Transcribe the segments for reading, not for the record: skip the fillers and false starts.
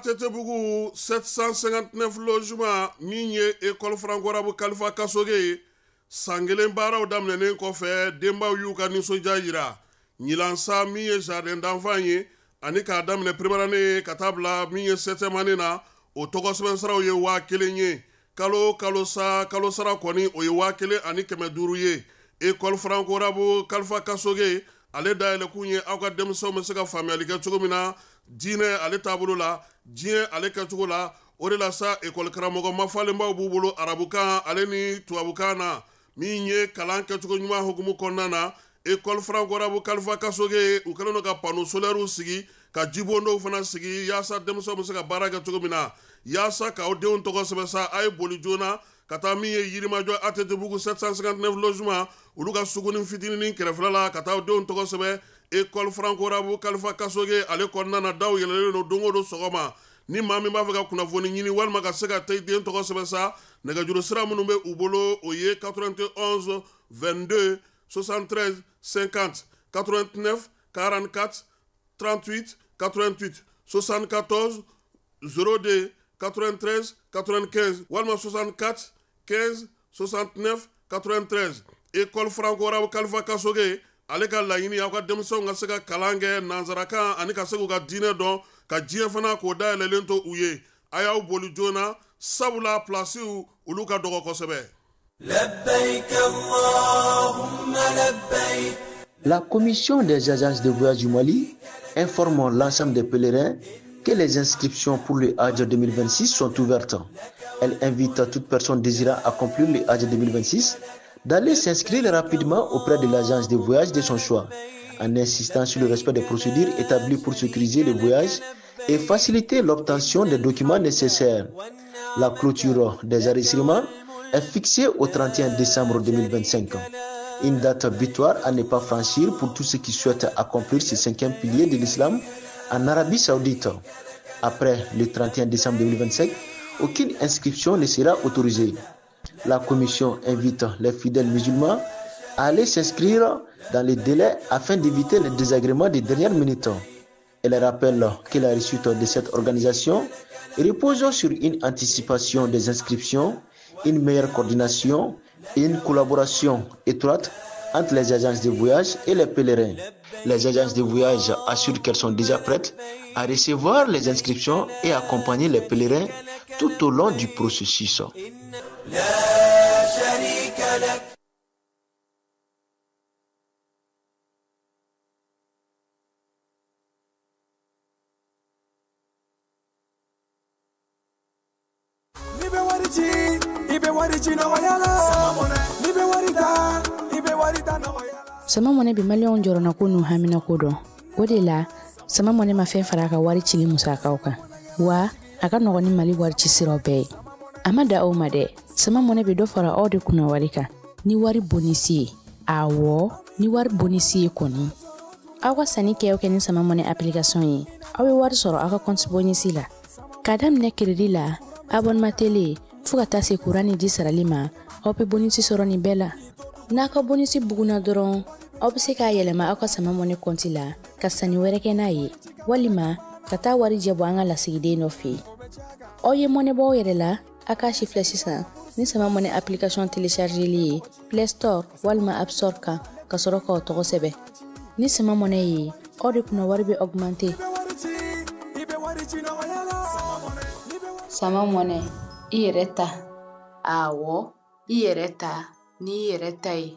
Atetebugu 759 logements min ye école franco-arabe Kalifa Kassoge ye san kelen baaraw daminɛnen kɔfɛ denbaw y'u ka nisɔndiya yira ɲilansa min ye jardin d'enfant ye ani k'a daminɛ première année ka taa bila min ye 7e année na o tɔgɔsɛbɛn saraw ye 1000 ye kalo sara kɔni o ye 1500 ye école franco-arabe Kalifa Kassoge ale dayɛlɛkun ye aw ka denmisɛnw bɛ se ka faamuyali kɛ cogo min na diinɛ ale taabolo la diɲɛ ale kɛcogo la o de la sa école karamɔgɔ mafalenbaw b'u bolo arabukan ale ni tubabukan na min ye kalan kɛcogo ɲuman hukumu kɔnɔna na école franco-arabe Kalifa Kassoge u kɛlen don ka panneau solaire sigi ka jibondow fana sigi yaasa denmisɛnw bɛ se ka baara kɛ cogo min na yaasa k'aw denw tɔgɔ sɛbɛn sa a ye boli joona ka taa min ye yirimajɔ Atetebugu 759 logements olu ka suguni fitinin kɛrɛfɛla la ka taa denw tɔgɔ sɛbɛn école franco-arabe Kalifa Kassoge ale kɔnɔna na daw yɛlɛlen don don o don sɔgɔma ni maa min b'a fɛ ka kunnafoni ɲini walima ka se ka taa den tɔgɔ sɛbɛn sa nɛgɛjuru sira minnu bɛ u bolo o ye 91 22 73 50 89 44 38 88 74 02 93 95 walima 64 15 69 93 école franco-arabe Kalifa Kassoge ale ka laɲini aw ka denmisɛnw ka se ka kalan kɛ nanzarakan ani ka se k'u ka diinɛ dɔn ka diɲɛ fana k'o dayɛlɛlen to u ye a y'aw boli joona sabula plasiw olu ka dɔgɔ kosɛbɛ. La commission des agences de voyage du Mali informe l'ensemble des pèlerins que les inscriptions pour le Hajj 2026 sont ouvertes. Elle invite toute personne désirant accomplir le Hajj 2026 d'aller s'inscrire rapidement auprès de l'agence de voyage de son choix, en insistant sur le respect des procédures établies pour sécuriser le voyage et faciliter l'obtention des documents nécessaires. La clôture des enregistrements est fixée au 31 décembre 2025. Une date butoir à ne pas franchir pour tous ceux qui souhaitent accomplir ce 5e pilier de l'islam en Arabie Saoudite. Après le 31 décembre 2025, aucune inscription ne sera autorisée. La commission invite les fidèles musulmans à aller s'inscrire dans les délais afin d'éviter les désagréments des dernières minutes. Elle rappelle que la réussite de cette organisation repose sur une anticipation des inscriptions, une meilleure coordination et une collaboration étroite entre les agences de voyage et les pèlerins. Les agences de voyage assurent qu'elles sont déjà prêtes à recevoir les inscriptions et accompagner les pèlerins tout au long du processus. sama mɔnɛ bi maliyɛnw jɔrɔna ko n'u hamina ko dɔn o de la sama mɔnɛ ma fɛn fara a ka wari cili musakaw kan wa a ka nɔgɔn ni Mali wari ci siraw bɛɛ ye a ma da aw ma dɛ sama mɔnɛ bi dɔ fara aw de kunna wari kan ni wari bonisi ye awɔ ni wari bonisi ye kɔni aw ka sanni kɛ ni sama mɔnɛ application ye aw bɛ wari sɔrɔ aw ka compte bonisi la ka daminɛ crédit la abonnement télé fo ka taa se courant ni ji sarali ma aw bɛ bonisi sɔrɔ nin bɛɛ la n'a ka bonisi buguna dɔrɔn aw bɛ se k'a yɛlɛma aw ka sama mɔnɛ compte la ka sanni wɛrɛ kɛ n'a ye walima ka taa wari jɛ bɔ an ka lasigiden dɔ fɛ yen aw ye mɔnɛ bɔ aw yɛrɛ la a k'a si filɛ sisan ni sama mɔnɛ application téléchargeli ye Play Store walima App Store kan ka sɔrɔ k'aw tɔgɔ sɛbɛn ni sama mɔnɛ ye aw de kunna wari bɛ augmenter. sama mɔnɛ i yɛrɛ ta awɔ i yɛrɛ ta ni i yɛrɛ ta ye.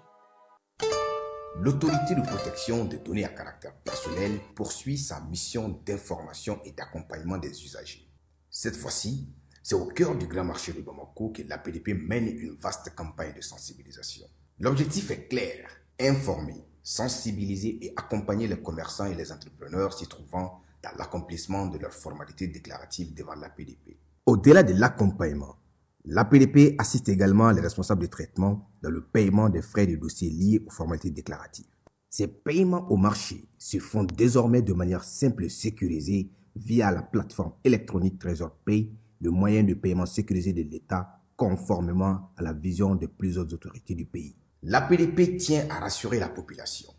L'autorité de protection des données à caractère personnel poursuit sa mission d'information et d'accompagnement des usagers. Cette fois-ci, c'est au cœur du grand marché de Bamako que l'APDP mène une vaste campagne de sensibilisation. L'objectif est clair, informer, sensibiliser et accompagner les commerçants et les entrepreneurs s'y trouvant dans l'accomplissement de leurs formalités déclaratives devant l'APDP. Au-delà de l'accompagnement, l'APDP assiste également les responsables de traitement dans le paiement des frais de dossier liés aux formalités déclaratives. Ces paiements au marché se font désormais de manière simple et sécurisée via la plateforme électronique Trésor Pay, le moyen de paiement sécurisé de l'État conformément à la vision de plusieurs autorités du pays. L'APDP tient à rassurer la population.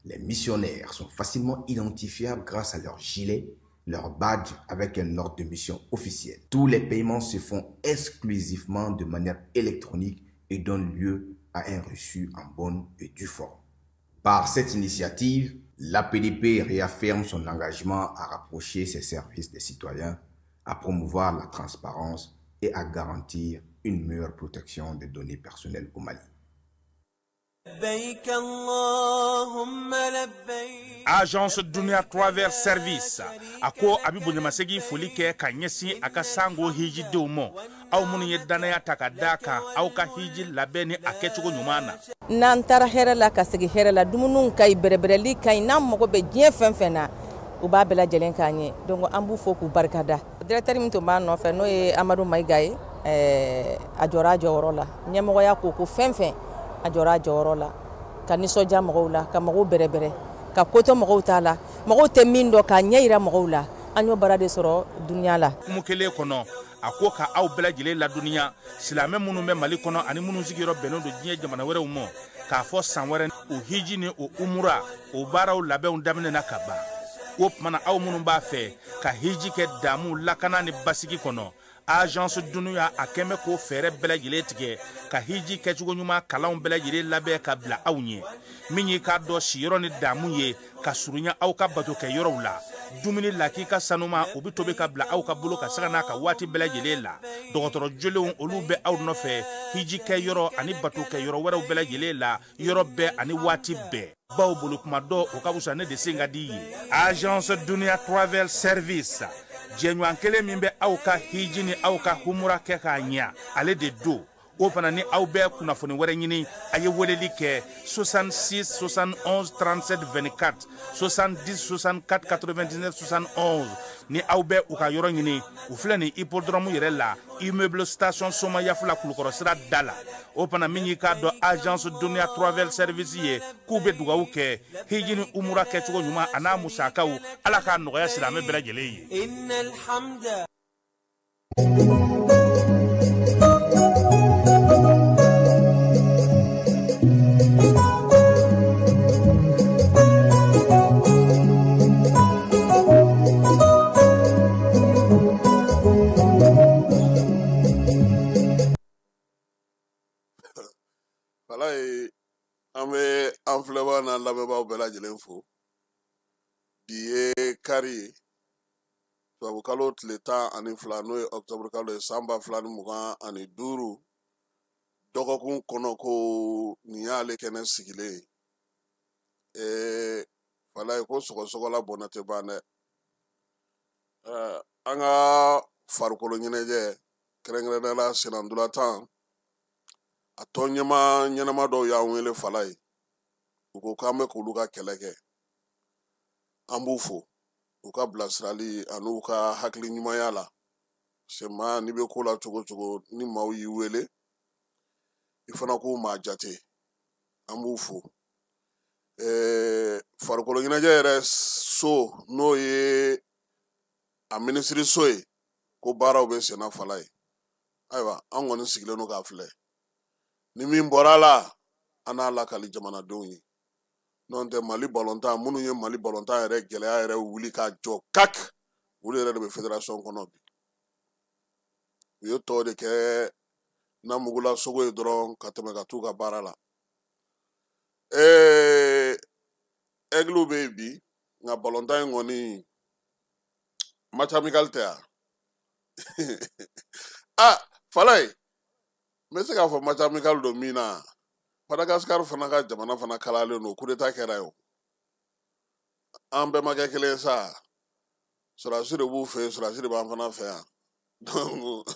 Les missionnaires sont facilement identifiables grâce à leur gilet, leur badge avec un ordre de mission officiel. Tous les paiements se font exclusivement de manière électronique et donnent lieu à un reçu en bonne et due forme. Par cette initiative, l'APDP réaffirme son engagement à rapprocher ses services des citoyens, à promouvoir la transparence et à garantir une meilleure protection des données personnelles au Mali. Agence Dunia Travel Service ako abibu nyamasegi folike ka nyesi aka sango hiji de umo au munu ye danaya takadaka au ka hiji labeni akechugo nyumana nan tara here la ka sigi here la dumunun kay berebereli kay nam mako be dien fenfena u ba bela jelen kanye donc ambu foku barkada directeur mi to ba no fe no e Amadou Maïgaye ajora joro la nyemo ya ko fenfen ajora joro la ka soja mako la ka mako berebere ka koto mako tala mako te mindo ka nyeira mako la anyo barade soro dunya la kumukele kono ako ka aw bela jele la dunya silame munu me Mali kono ani munu sigiro beno do diye jamana were umo ka fo sanwere o hiji ni o umura o baraw labe on damne na kaba o mana aw munu ba fe ka hiji ke damu lakana ni basigi kono agence dunuya akeme ko fere bela jele tige ka hiji ke chugo nyuma kala on bela jele labe ka bla awnye minyi ka do shiro ni damu ye ka surunya aw ka bato ke yoro la dumuni laki ka sanuma obi tobe ka bla aw ka bolo ka sagana ka wati bela jele la dogotoro jolewon olu be aw no fe hiji ke yoro ani bato ke yoro wera bela jele la yoro be ani wati be baw bolo kuma do o ka busa ne de singa di agence Dunia Travel Service Jenwan kele mimbe au ka hiji ni au ka humura ke ka nya ale de do o fana ni aw be kuna foni were nyini aye weleli ke 66 71 37 24 70 64 99 71 ni aw be u ka yoro nyini u fle ni hippodrome yere la immeuble station Soma Yafula kulukoro sira dala o fana minyi ka do agence Dunia Travel Service ye kube dugawu ke hijini umura ke chugo nyuma ana musakaw ala ka nogoya silame bela jele ye innal hamda Ame anfleba na lameba bela jelen fo biye kari to kalo tleta ani flano e octobre kalo samba flano muga ani duru dogokun kono ko niyale kenen sigile fala ko sogo la bonate bane anga farukolo nyeneje krengre la sinandula tan atonyama nyenama do ya wele falai uko kame kuluka keleke ambufo uka blasrali anuka hakli nyuma yala sema nibe kola chogo ni mawi wele ifana ko majate ambufo farukolo ngina jere so no ye a ministry soy ko bara obe sena falai aiwa angoni sigile no ka fle ni min borala ana la kali jamana donyi non de Mali bolonta munu ye Mali bolonta ere geleya ere wuli ka jo kak wuli ere de fédération kono bi yo to de ke na mugula sogo e dron kateme ka tuka barala eglu baby nga bolonta ngoni match amical tea falai mese ka fo match amical do mina Madagascar fana ka jamana fana kalale no coup d'état kera yo ambe maka kelen sa sura sure bu fe sura sure ban fana fe donc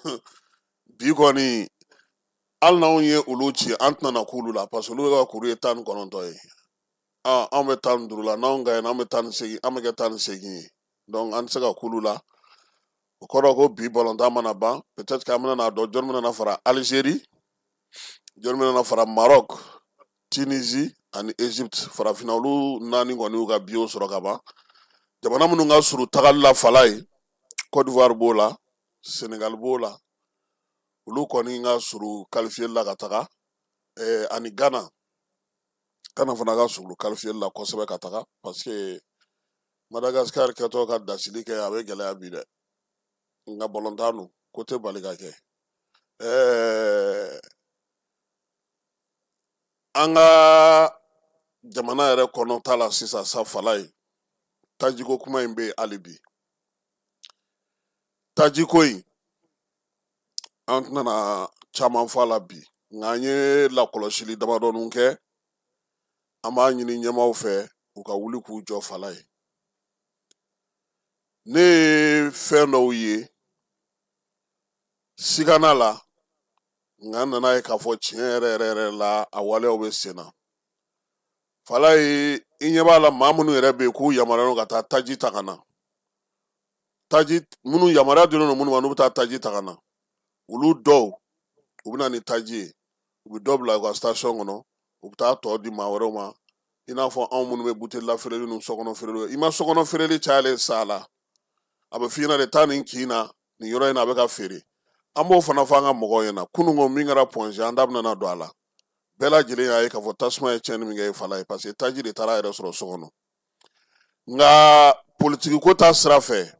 bi koni al na onye uluchi antna na kulu la parce que lu ga kuru etan kononto yi ambe tan durula na nga na ambe tan segi ambe tan segi donc an sega kulu la okoro ko bi bolonta mana ba peut-être kamana na do jormana na fara Algérie jormena na fara Maroc, Tunisie and Egypt fara finalu nani ngoni uga bio soro kaba jamana munu nga suru tagalla falai Côte d'Ivoire bola Sénégal bola ulu koni nga suru qualifier la kataka ani Ghana fana nga suru qualifier la kosebe kataka parce que Madagascar kɛtɔ ka dasili kɛ a bɛ gɛlɛya bi dɛ nka balontan no ko tɛ bali ka kɛ an ka jamana yɛrɛ kɔnɔ ta la sisan sa fala ye tajiko kuma in bɛ hali bi tajiko in an tɛna caman fɔ a la bi nka an ye lakɔlɔsili damadɔnin kɛ an b'a ɲini ɲɛmaaw fɛ u ka wuli k'u jɔ fala ye ne ye fɛn dɔw ye sigana la nka n nana ye k'a fɔ tiɲɛ yɛrɛ yɛrɛ yɛrɛ la a waleyaw bɛ sen na fala ye i ɲɛ b'a la maa minnu yɛrɛ bɛ yen k'u yamaruyalen ka taa taji ta ka na taji minnu yamaruya dilen don minnu ma n'u bɛ taa taji ta ka na olu dɔw u bɛ na ni taji ye u bɛ dɔ bila u ka station kɔnɔ u bɛ taa tɔ di maa wɛrɛw ma i n'a fɔ anw minnu bɛ buteli feereli ni sokɔnɔ feereli i ma sokɔnɔ feereli cayalen sa la a bɛ f'i ɲɛna de taa nin kin na nin yɔrɔ in na a bɛ ka feere an b'o fana fɔ an ka mɔgɔw ɲɛna kununko min kɛra pɔnze an da bɛna don a la bɛɛ lajɛlen y'a ye k'a fɔ tasuma ye tiɲɛni min kɛ fala ye parce que taji de taara a yɛrɛ sɔrɔ so kɔnɔ nka politiki ko ta sira fɛ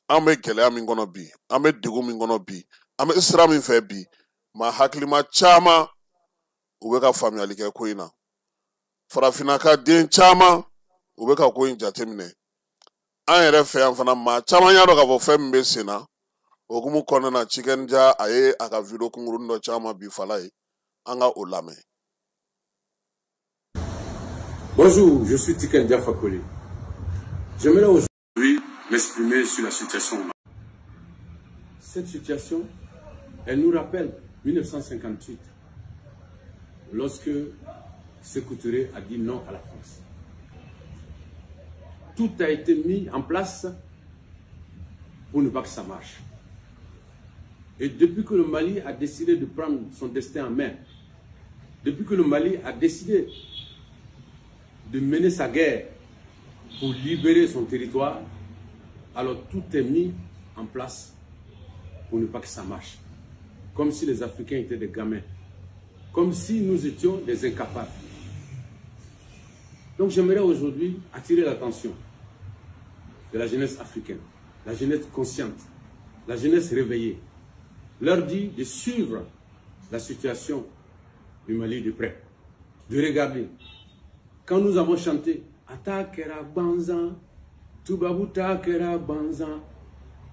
an bɛ gɛlɛya min kɔnɔ bi an bɛ degun min kɔnɔ bi an bɛ sira min fɛ bi maa hakilima caman u bɛ ka faamuyali kɛ ko in na farafinnaka den caman u bɛ ka ko in jateminɛ an yɛrɛ fɛ yan fana maa caman y'a dɔn k'a fɔ fɛn min bɛ sen na okumu kɔnɔna na Cikɛnija a ye a ka video kunkurunin dɔ caman bi fala ye an ka o lamɛn. Bonjour, je suis Cikɛnija Fakoli. J'aimerais aujourd'hui m'exprimer sur la situation. Cette situation, elle nous rappelle 1958, lorsque Sékou Touré a dit non à la France. Tout a été mis en place pour ne pas que ça marche. Et depuis que le Mali a décidé de prendre son destin en main, depuis que le Mali a décidé de mener sa guerre pour libérer son territoire, alors tout est mis en place pour ne pas que ça marche. Comme si les Africains étaient des gamins. Comme si nous étions des incapables. Donc j'aimerais aujourd'hui attirer l'attention de la jeunesse africaine, la jeunesse consciente, la jeunesse réveillée. Leur dire de suivre la situation du Mali de près. De regarder. Quand nous avons chanté Atakera Banzan, Tubabuta Kera Banzan,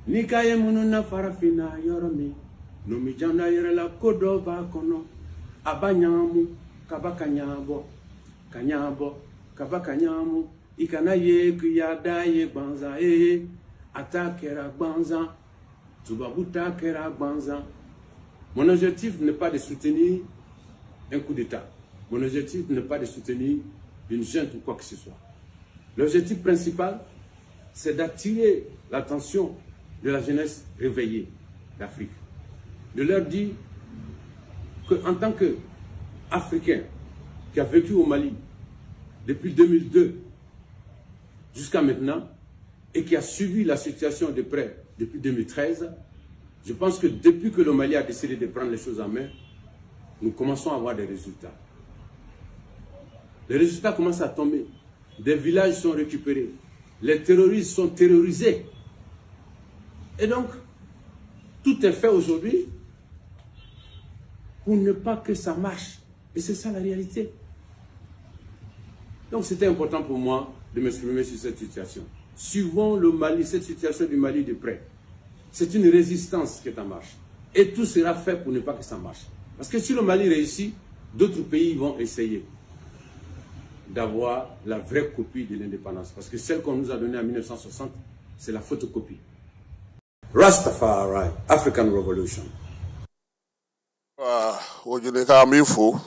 Nikaye Mununa Farafina Yoromi, Numijanda Yerela Kodo Bakono, Abanyamu, Kabakanyabo, Kanyabo, Kabakanyamu, Ikanaye Kuyadaye Banza, Atakera Banzan, Tubabuta Kera Banzan. Mon objectif n'est pas de soutenir un coup d'État. Mon objectif n'est pas de soutenir une junte ou quoi que ce soit. L'objectif principal, c'est d'attirer l'attention de la jeunesse réveillée d'Afrique. De leur dire qu'en tant qu'Africain qui a vécu au Mali depuis 2002 jusqu'à maintenant et qui a suivi la situation de près depuis 2013, je pense que depuis que le Mali a décidé de prendre les choses en main, nous commençons à avoir des résultats. Les résultats commencent à tomber. Des villages sont récupérés. Les terroristes sont terrorisés. Et donc, tout est fait aujourd'hui pour ne pas que ça marche. Et c'est ça la réalité. Donc c'était important pour moi de m'exprimer sur cette situation. Suivons le Mali, cette situation du Mali de près. C'est une résistance qui est en marche. Et tout sera fait pour ne pas que ça marche. Parce que si le Mali réussit, d'autres pays vont essayer d'avoir la vraie copie de l'indépendance. Parce que celle qu'on nous a donnée en 1960, c'est la photocopie. Rastafari, African Revolution. Ojineka mifo.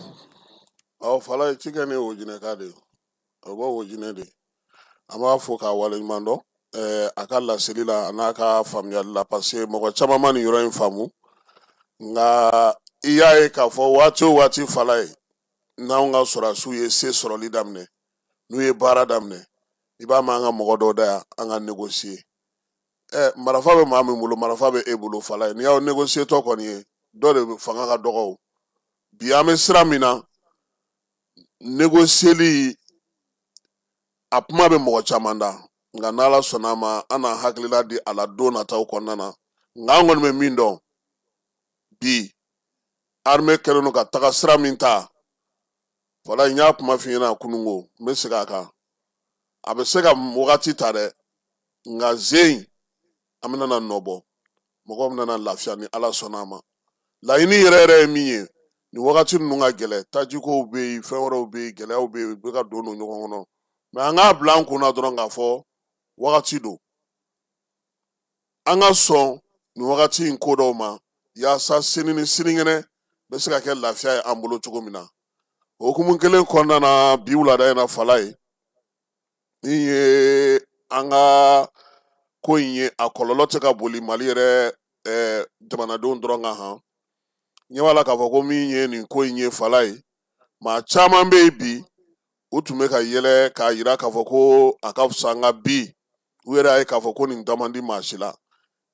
Aw fala chikene ojineka de. Obo ojine de. Ama fo ka wale mando. Akala selila anaka famya la passé moko chama mani yoro infamu. Nga iya ka fo wati fala na nga sora suye se soro li damne nu ye bara damne iba ma nga mogo do da anga négocier marafa be ma mi mulo marafa be e bolo fala ni ya négocier to ko ni do de fanga ga dogo bi ame sramina négocier li apma be mogo chamanda nga n'ala sɔnna ma an na hakilila di a la don nataw kɔnɔna na nga an kɔni bɛ min dɔn bi armée kɛlen don ka taga sira min ta wala n y'a kuma f'i ɲɛna kunungo n bɛ segin a kan a bɛ se ka wagati ta dɛ nga zen an bɛna na nɔ bɔ mɔgɔw bɛna lafiya ni ala sɔnna a ma laɲini yɛrɛ yɛrɛ ye min ye ni wagati ninnu ka gɛlɛ tajikow bɛ yen fɛn wɛrɛw bɛ yen gɛlɛyaw bɛ yen u bɛ ka don ɲɔgɔn kɔnɔ mɛ an k'a bila an kunna dɔrɔn k'a fɔ wagati don an ka sɔn nin wagati in ko dɔw ma yaasa sini ni sinikɛnɛ bɛ se ka kɛ lafiya ye an bolo cogo min na hukumu kelen kɔnɔna na bi wulada in na fala ye min ye an ka ko in ye a kɔlɔlɔ tɛ ka boli mali yɛrɛ jamanadenw dɔrɔn kan han ɲɛ b'a la k'a fɔ ko min ye nin ko in ye fala ye maa caman bɛ yen bi u tun bɛ ka yɛlɛ k'a yira k'a fɔ ko a ka fisa an ka bi u yɛrɛ y'a ye k'a fɔ ko nin da man di maa si la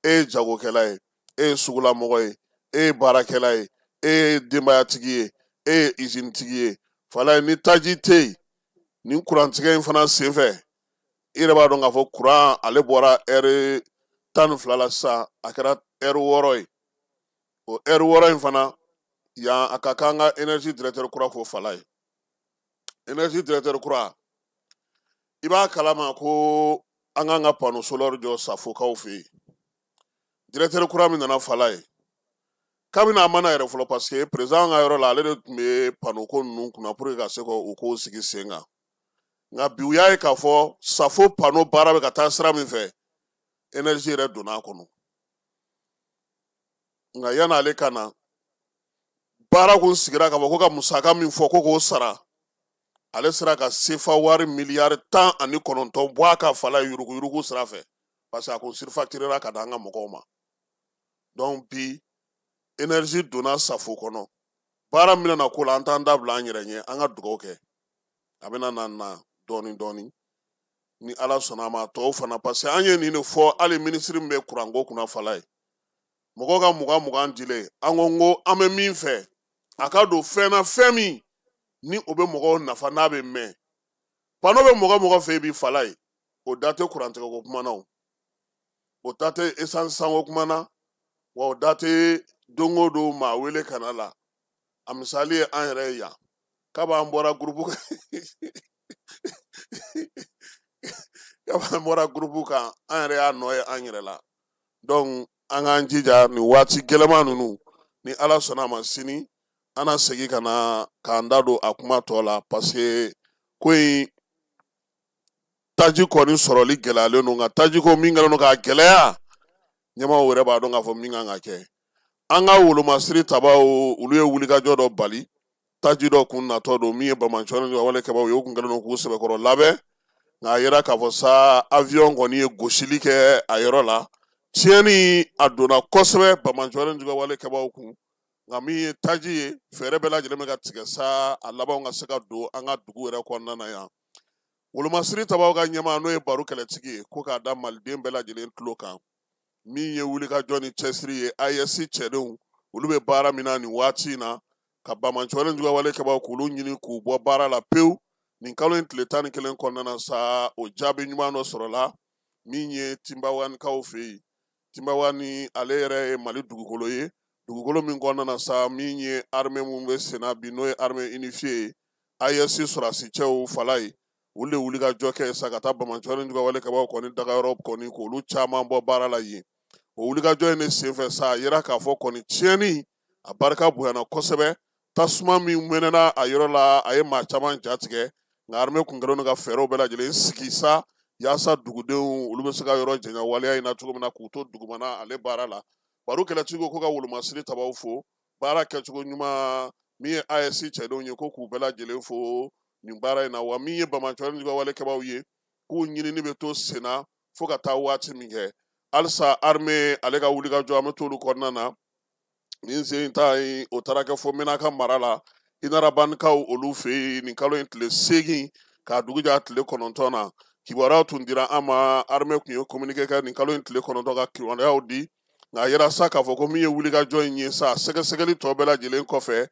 e ye jagokɛla ye e ye sugulamɔgɔ ye e ye baarakɛla ye e ye denbayatigi ye e ye izinitigi ye fala ye ni taji tɛ yen nin kurantigɛ in fana senfɛ i yɛrɛ b'a dɔn k'a fɔ kuran ale bɔra ɛri 12 la sisan a kɛra ɛri 6 ye o ɛri 6 in fana yan a ka kan ka énergie directeur kura fo fala ye énergie directeur kura i b'a kalama ko an kan ka panneau solaire jɔ safokaw fɛ yen directeur kura min nana fala ye kabini a mana yɛrɛ fɔlɔ parce que président ka yɔrɔ la ale de tun bɛ panneau ko ninnu kunna pour que ka se k'o kow sigi sen kan nka bi u y'a ye k'a fɔ safo panneau baara bɛ ka taa sira min fɛ énergie yɛrɛ donna a kɔnɔ nka yan'ale ka na baara kun sigira k'a fɔ ko ka musaka min fɔ ko k'o sara ale sera ka sefa wari miliyari 19 bɔ a ka fala yuruguyurugu sira fɛ parce que a kun surfacturera ka da an ka mɔgɔw ma donc bi énergie donna safo kɔnɔ baara min na ko la an t'an dabila an yɛrɛ ɲɛ an ka dugawu kɛ a bɛna na dɔɔni dɔɔni ni ala sɔnna a ma tɔw fana parce que an ye nin de fɔ hali minisiri min bɛ kuranko kunna fala ye mɔgɔw ka 20 dilen an ko an bɛ min fɛ a ka don fɛn na fɛn min ni o bɛ mɔgɔw nafa n'a bɛ mɛn pano bɛ mɔgɔ fɛ bi fala ye o da tɛ kurantigɛ ko kuma na o da tɛ essence sanko kuma na wa o da tɛ don o don maa wele kana la a misali ye an yɛrɛ ye yan k'a b'an bɔra gurupu kan an yɛrɛ y'a nɔ ye an yɛrɛ la donc an k'an jija nin waati gɛlɛman ninnu ni ala sɔnna a ma sini an na segin ka na k'an da don a kuma tɔ la parce que ko in taji kɔni sɔrɔli gɛlɛyalen don nka taji ko min kɛlen don k'a gɛlɛya ɲɛmaaw yɛrɛ b'a dɔn k'a fɔ min kan ka kɛ an ka wolomasiri tabaw olu ye wulikajɔ dɔ bali taji dɔ kun natɔ don min ye bamakɔ ni wale kɛbaw ye o kun kɛlen don k'u sɛbɛkɔrɔ labɛn nka a yɛrɛ k'a fɔ sa avion kɔni ye gosili kɛ a yɔrɔ la tiɲɛni a donna kosɛbɛ bamakɔ ni wale kɛbaw kun nka min ye taji ye fɛɛrɛ bɛɛ lajɛlen bɛ ka tigɛ sa a labanw ka se ka don an ka dugu yɛrɛ kɔnɔna na yan wolomasiri tabaw ka ɲɛmaa n'o ye baro kɛlɛtigi ye ko k'a da maliden bɛɛ lajɛlen tulo kan min ye wulikajɔ ni cɛsiri ye AES cɛdenw olu bɛ baara min na nin waati in na ka bamakɔ ni wale kɛbaw k'olu ɲini k'u bɔ baara la pewu nin kalo in tile 11 kɔnɔna na sa o jaabi ɲuman dɔ sɔrɔla min ye Tinbawanikaw fɛ yen Tinbawani ale yɛrɛ ye Mali dugukolo ye dugukolo min kɔnɔna na sa min ye armée mun bɛ senna bi n'o ye armée unifiée ye AES sɔrɔdasi cɛw fala ye olu de wulikajɔ kɛ sa ka taa bamakɔ ni wale kɛbaw kɔni dagayɔrɔ kɔni k'olu caman bɔ baara la yen o wulikajɔ in de senfɛ sa a yira k'a fɔ kɔni tiɲɛni a barika bonyana kosɛbɛ tasuma min mɛnɛna a yɔrɔ la a ye maa caman jatigɛ nka armée kun kɛlen don ka fɛɛrɛw bɛɛ lajɛlen sigi sa yaasa dugudenw olu bɛ se ka yɔrɔ janya waleya in na cogo min na k'u to dugumana ale baara la baro kɛlɛtigi ko ka wolomasiri tabaw fo baara kɛcogo ɲuman min ye AES cɛdenw ye ko k'u bɛɛ lajɛlen fo nin baara in na wa min ye bamakɔ ni wale kɛbaw ye k'u ɲinini bɛ to senna fo ka taa waati min kɛ halisa armée ale ka wulikajɔ an bɛ t'olu kɔnɔna na nin sen ta ye o taara kɛ fo Menaka mara la Inarabanikaw olu fɛ yen nin kalo in tile 8 k'a dugu jɛ tile 9 na kibaruyaw tun dira an ma armée kun ye communiqué kɛ nin kalo in tile 9 ka kibaruyaw di nka a yɛrɛ sa k'a fɔ ko min ye wulikajɔ in ye sa sɛgɛsɛgɛli tɔ bɛɛ lajɛlen kɔfɛ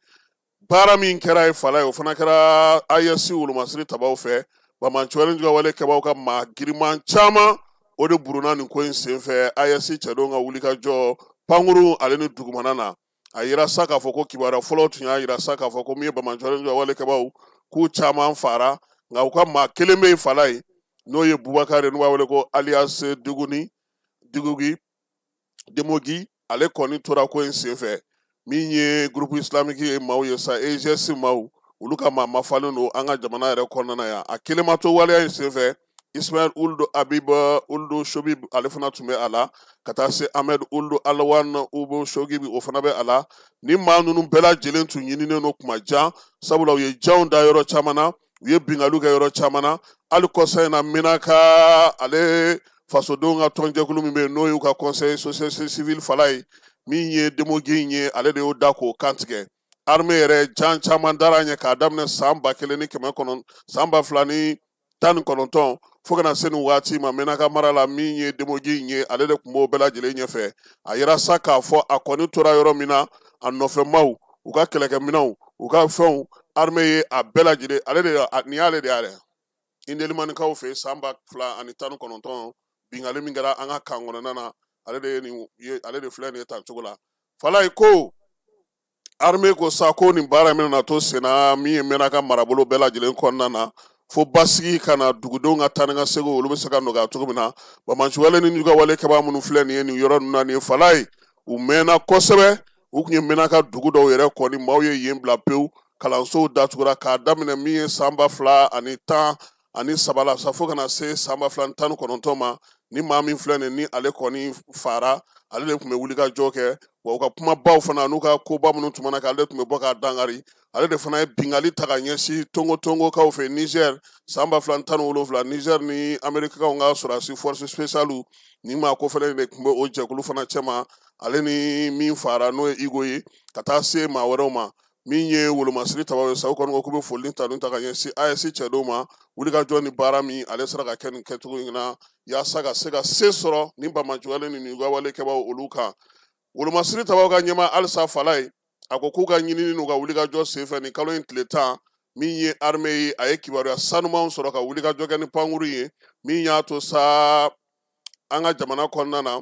baara min kɛra ye fala ye o fana kɛra AES wolomasiri tabaw fɛ bamanchwalen juga wale kɛbaw ka maa giriman caman o de buruna nin ko in senfɛ ayɛsi cɛdenw ka wuli ka jɔ pankuru ale ni dugumana na a yira sa k'a fɔ ko kibaruya fɔlɔ tun y'a yira sa k'a fɔ ko min ye bamanchwalen juga wale kɛbaw k'u caman fara nka u ka maa kelen bɛ yen fala ye n'o ye bubakari n'u b'a wele ko alias dugugi demogi ale kɔni tora ko in senfɛ min ye groupe islamique ye maaw ye sa EGS maaw olu ka maa mafalen don an ka jamana yɛrɛ kɔnɔna yan a kelen ma to waleya in senfɛ Ismail Ould Habib Ould Shobib ale fana tun bɛ a la ka taa se Ahmed Ould Alwan Ould Shogib o fana bɛ a la ni maa ninnu bɛɛ lajɛlen tun ɲininen don kuma jan sabula u ye janw da yɔrɔ caman na u ye binkaliw kɛ yɔrɔ caman na hali kɔsa in na Menaka ale fasodenw ka tɔnjɛkulu min bɛ yen n'o y'u ka conseil société civile fala ye min ye demogi in ye ale de y'o da k'o kantigɛ armée yɛrɛ jan caman dara ɲɛ k'a daminɛ san 2019 fo kana se nin waati ma Menaka mara la min ye demogi in ye ale de tun b'o bɛɛ lajɛlen ɲɛfɛ a yira sa k'a fɔ a kɔni tora yɔrɔ min na a nɔfɛmaw u ka kɛlɛkɛminɛnw u ka fɛnw armée ye a bɛɛ lajɛlen nin y'ale de y'a Indelimanikaw fɛ san 2019 bingali min kɛra an ka kan kɔnɔna na ale de filɛ nin ye tan cogo la fala ye ko armée ko sa ko nin baara min na to senna min ye Menaka marabolo bɛɛ lajɛlen kɔnɔna na fo basigi ka na dugudenw ka taa ni ka segin olu bɛ se ka nɔgɔya cogo min na bamanchwalen ni ka wale kɛbaa minnu filɛ nin ye nin yɔrɔ ninnu na nin ye fala ye u mɛnna kosɛbɛ u tun ye Menaka dugu dɔw yɛrɛ kɔni maaw ye yen bila pewu kalansow datugura k'a daminɛ min ye san 2017 la sa fo kana se san 2019 ma ni maa min filɛ nin ni ale kɔni fara ale de tun bɛ wuli ka jɔ kɛ wa u ka kumabaw fana n'u ka koba minnu tun mana kɛ ale de tun bɛ bɔ k'a dangari ale de fana ye bingali ta ka ɲɛsin tongokaw fɛ Niger san 2017 Niger ni Amerikɛnw ka sɔrɔdasi force spéciale ni maa ko fana de tun bɛ o jɛkulu fana cɛma ale ni min fara n'o ye Igo ye ka taa se maa wɛrɛw ma min ye wolomasiri tabaw ye sa u kɔni ko k'u bɛ foli ta ta ka ɲɛsin AES cɛdenw ma wuli ka jɔ ni baara min ale sera ka kɛ nin kɛcogo in na yaasa ka se ka se sɔrɔ ni bamanchwalen ni ka wale kɛbaw olu kan wolomasiri tabaw ka ɲɛma halisa fala ye a ko k'u ka ɲinini n'u ka wuli ka jɔ senfɛ nin kalo in tile 10 min ye armée ye a ye kibaruya sanumanw sɔrɔ ka wuli ka jɔ kɛ ni pankuru ye min y'a to sa an ka jamana kɔnɔna na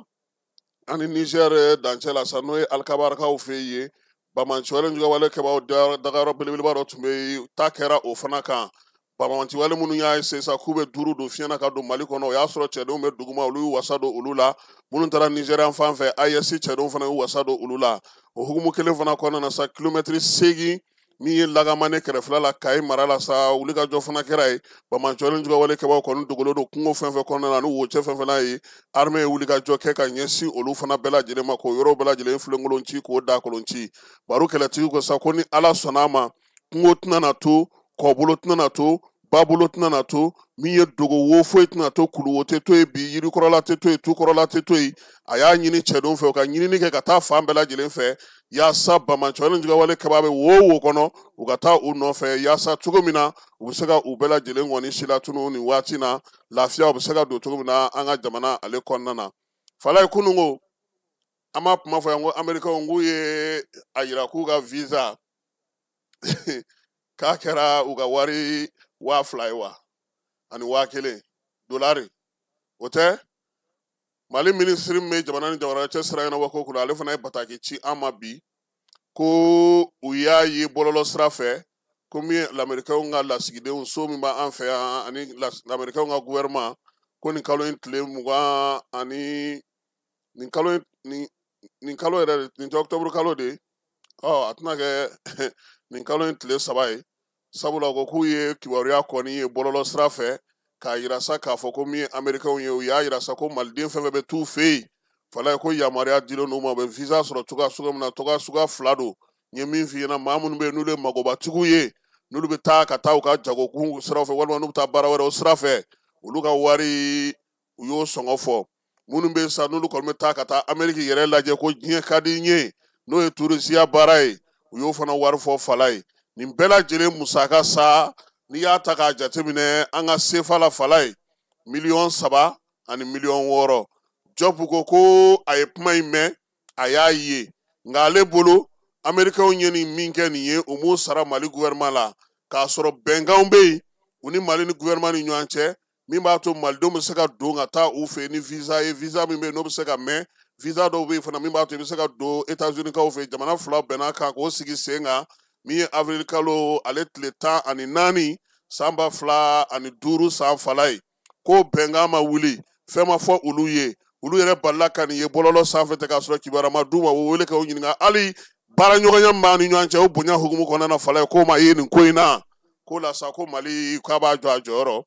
ani Niger dancɛ la sa n'o ye alikabarakaw fɛ ye bamanchwalen juga wale kɛbaw dagayɔrɔ belebeleba dɔ tun bɛ ta kɛra o fana kan bamanchwalen minnu y'a essayer sa k'u bɛ duuru don fiɲɛ na ka don Mali kɔnɔ o y'a sɔrɔ cɛdenw bɛ duguma olu y'u wasa don olu la minnu taara Nigerian fan fɛ AES cɛdenw fana y'u wasa don olu la o hukumu kelen fana kɔnɔna na sa kilomɛtiri 8 min ye Lagamane kɛrɛfɛla la Kayi mara la sa wuli ka jɔ fana kɛra ye bamanchwalen juga wale kɛbaw kɔni dogolen don kungo fɛn fɛn kɔnɔna na ni wocɛ fɛn fɛn ye armée ye wuli ka jɔ kɛ ka ɲɛsin olu fana bɛɛ lajɛlen ma k'o yɔrɔw bɛɛ lajɛlen filenkolon ci k'o da kolon ci baro kɛlɛtigiw ko sa ko ni Ala sɔnna a ma kungo tɛna na to kɔbolo tɛna na to babolo tɛna na to min ye dogo wo foyi tɛna to kuluwo tɛ to yen bi yirikɔrɔla tɛ to yen tukɔrɔla tɛ to yen a y'a ɲini cɛdenw fɛ u ka ɲinini kɛ ka taa fan bɛɛ lajɛlen fɛ yaasa bamanchwalen juga wale kɛbaa bɛ wo kɔnɔ u ka taa u nɔfɛ yaasa cogo min na u bɛ se ka u bɛɛ lajɛlen kɔni silatunu nin waati na lafiya u bɛ se ka don cogo min na an ka jamana ale kɔnɔna na fala ye kununko an b'a kuma fɔ yan ko Amerikɛnw k'u ye a yira k'u ka visa k'a kɛra u ka wari 2,000 ye wa ani 1,000 dolari o tɛ Mali minisiri min bɛ jamana ni jamana cɛ sira ɲɛnabɔ ko kula ale fana ye bataki ci an ma bi ko u y'a ye bɔlɔlɔ sira fɛ ko min ye Amerikɛnw ka lasigidenw so min b'an fɛ yan ani Amerikɛnw ka gouvernement ko nin kalo in tile 20 ani nin kalo yɛrɛ nin tɛ octobre kalo de ye a tɛna kɛ nin kalo in tile 3 ye sabula ko k'u ye kibaruya kɔni ye bɔlɔlɔ sira fɛ k'a yira sa k'a fɔ ko min ye Amerikɛnw ye u y'a yira sa ko maliden fɛn fɛn bɛ t'u fɛ yen fala ye ko yamaruya dilen n'u ma u bɛ visa sɔrɔ cogoya sugu min na cogoya suguya 2 don n ye min f'i ɲɛna maa minnu bɛ yen n'olu ye magobatigiw ye n'olu bɛ taa ka taa u ka jagokun sira fɛ walima n'u bɛ taa baara wɛrɛw sira fɛ olu ka wari u y'o sɔngɔ fɔ minnu bɛ yen sa n'olu kɔni bɛ taa ka taa Ameriki yɛrɛ lajɛ ko diɲɛ ka di n ye n'o ye turisiya baara ye u y'o fana wari fɔ fala ye nin bɛɛ lajɛlen musaka sa n'i y'a ta k'a jateminɛ an ka sefa la fala ye 3 ani 6 Job ko a ye kuma in mɛn a y'a ye nka ale bolo Amerikɛnw ye nin min kɛ nin ye o m'o sara Mali gouvernement la k'a sɔrɔ bɛnkanw bɛ yen u ni Mali ni gouvernement ni ɲɔgɔn cɛ min b'a to malidenw bɛ se ka don ka taa u fɛ ni visa ye visa min bɛ yen n'o bɛ se ka mɛn visa dɔw bɛ yen fana min b'a to i bɛ se ka don États-Unis kaw fɛ jamana fila bɛnna kan k'o sigi sen kan min ye avril kalo ale tile 14 san 2005 san fala ye ko bɛnkan ma wuli fɛn ma fɔ olu ye olu yɛrɛ balila ka nin ye bɔlɔlɔ sanfɛ tɛ k'a sɔrɔ kibaruya ma d'u ma o wele k'o ɲininka hali baara ɲɔgɔnya min b'a ni ɲɔgɔn cɛ o bonya hukumu kɔnɔna na fala ye k'o ma ye nin ko in na ko la sa ko Mali k'a b'a jɔ a jɔyɔrɔ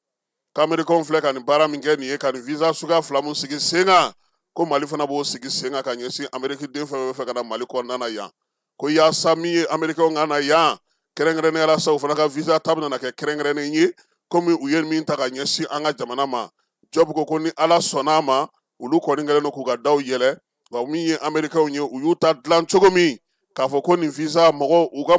k'Américains filɛ ka nin baara min kɛ nin ye ka nin visa suguya fila mun sigi sen kan ko Mali fana b'o sigi sen kan ka ɲɛsin Amérique den fɛn fɛn fɛ ka na Mali kɔnɔna na yan ko yaasa min ye Américains ka na yan kɛrɛnkɛrɛnnenya la sa u fana ka visa ta bɛna kɛ kɛrɛnkɛrɛnnen ye komi u ye min ta ka ɲɛsin an ka jamana ma Job ko ni Ala sɔnna ma olu kɔni kɛlen don k'u ka daw yɛlɛ wa min ye Américains ye u y'u ta dilan cogo min k'a fɔ ko nin visa mɔgɔ u ka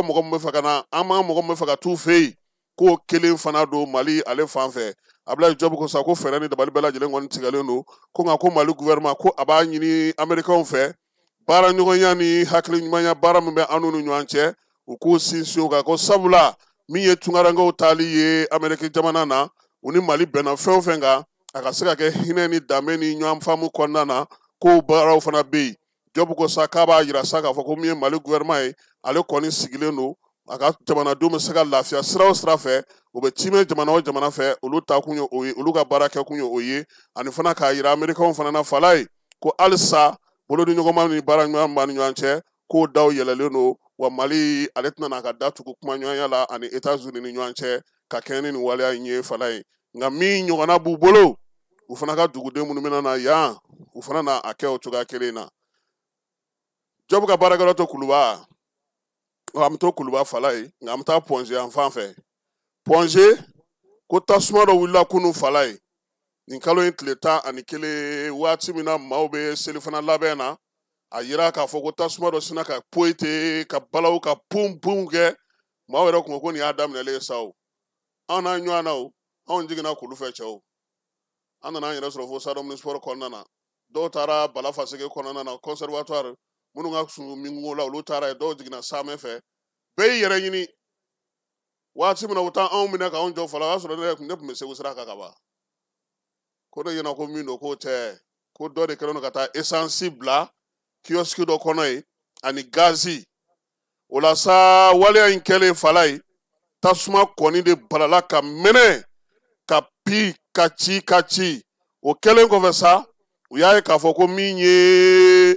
mɔgɔ min bɛ fɛ ka na an ma mɔgɔ min bɛ fɛ ka t'u fɛ yen k'o kelen fana don Mali ale fan fɛ Abdoulaye Job ko sa ko fɛɛrɛ ni dabali bɛɛ lajɛlen kɔni tigɛlen don ko nka ko Mali gouvernement ko a b'a ɲini Américains fɛ baara ɲɔgɔnya ni hakili ɲumanya baara min bɛ an n'u ni ɲɔgɔn cɛ u k'u sinsin o kan ko sabula min ye tunkarankew taali ye Amérique jamana na u ni Mali bɛnna fɛn o fɛn kan a ka se ka kɛ hinɛ ni danbe ni ɲɔgɔn faamu kɔnɔna na k'o baaraw fana bɛ yen Job ko sa k'a b'a jira sa k'a fɔ ko min ye Mali gouvernement ye ale kɔni sigilen don a ka jamanadenw bɛ se ka lafiya sira o sira fɛ u bɛ timɛ jamana o jamana fɛ olu ta kun ye o ye olu ka baara kɛ kun ye o ye ani fana k'a jira Américains fana na fala ye ko halisa bolo ni ɲɔgɔnma ni baara ɲɔgɔn b'a ni ɲɔgɔn cɛ k'o daw yɛlɛlen don wa Mali ale tɛna n'a ka da tugu kuma ɲɔgɔnya la ani États-Unis ni ɲɔgɔn cɛ ka kɛɲɛ ni nin waleya in ye fala ye nka min ɲɔgɔnna b'u bolo u fana ka duguden minnu bɛna na yan u fana na a kɛ o cogoya kelen na Job ka baarakɛyɔrɔ to Kuluba an bɛ to Kuluba fala ye nka an bɛ taa Ponze yan fan fɛ Ponze ko tasuma dɔ wulila kunun fala ye nin kalo in tile 11 waati min na maaw bɛ selifana labɛn na a yira k'a fɔ ko tasuma dɔ sina ka poyi ka balaw ka pum kɛ maaw yɛrɛ kun ko nin y'a daminɛlen ye sa o anw n'a ɲɔgɔn na o anw jiginna kulu fɛ cɛw an nana an yɛrɛ sɔrɔ fo Sadɔm sport kɔnɔna na dɔw taara Balafaseke kɔnɔna na conservatoire minnu ka sun mingo la olu taara ye dɔw jiginna Samɛ fɛ bɛɛ y'i yɛrɛ ɲini waati min na u taa anw minɛ k'anw jɔ fala o y'a sɔrɔ ne tun bɛ Segu sira kan ka ban ko ne ɲɛna ko min don k'o tɛ ko dɔ de kɛlen don ka taa essence bila kiosque dɔ kɔnɔ ye ani gazi o la sa waleya in kɛlen fala ye tasuma kɔni de balala ka mɛnɛ ka pi ka ci o kɛlen kɔfɛ sa u y'a ye k'a fɔ ko min ye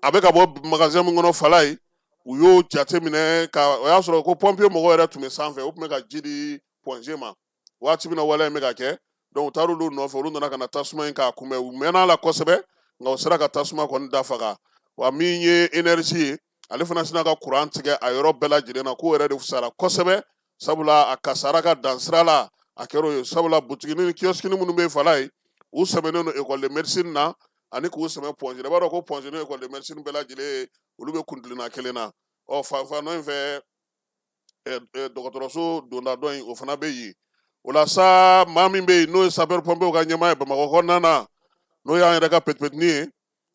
a bɛ ka bɔ magasin min kɔnɔ fala ye u y'o jate minɛ o y'a sɔrɔ ko pompier mɔgɔw yɛrɛ tun bɛ sanfɛ u tun bɛ ka ji di Ponze ma waati min na waleya in bɛ ka kɛ donc u taara olu nɔfɛ olu nana ka na tasuma in k'a kunbɛn u mɛnna la kosɛbɛ nka u sera ka tasuma kɔni dafaga wa min ye énergie ye ale fana sina ka courant tigɛ a yɔrɔ bɛɛ lajɛlen na k'o yɛrɛ de fisara kosɛbɛ sabula a kasara ka dan sira la a kɛra o ye sabula butigini ni kiosque minnu bɛ fala ye u sɛbɛnnen don école de médecine na ani k'u sɛbɛn Ponze i b'a dɔn ko Ponze ni école de médecine bɛɛ lajɛlen olu bɛ kuntilenna kelen na fanfan in fɛ dɔgɔtɔrɔso donda dɔ in o fana bɛ yen o la sa maa min bɛ yen n'o ye sapeur pompier ka ɲɛmaa ye Bamakɔ kɔnɔna na n'o y'an yɛrɛ ka pɛtipɛtini ye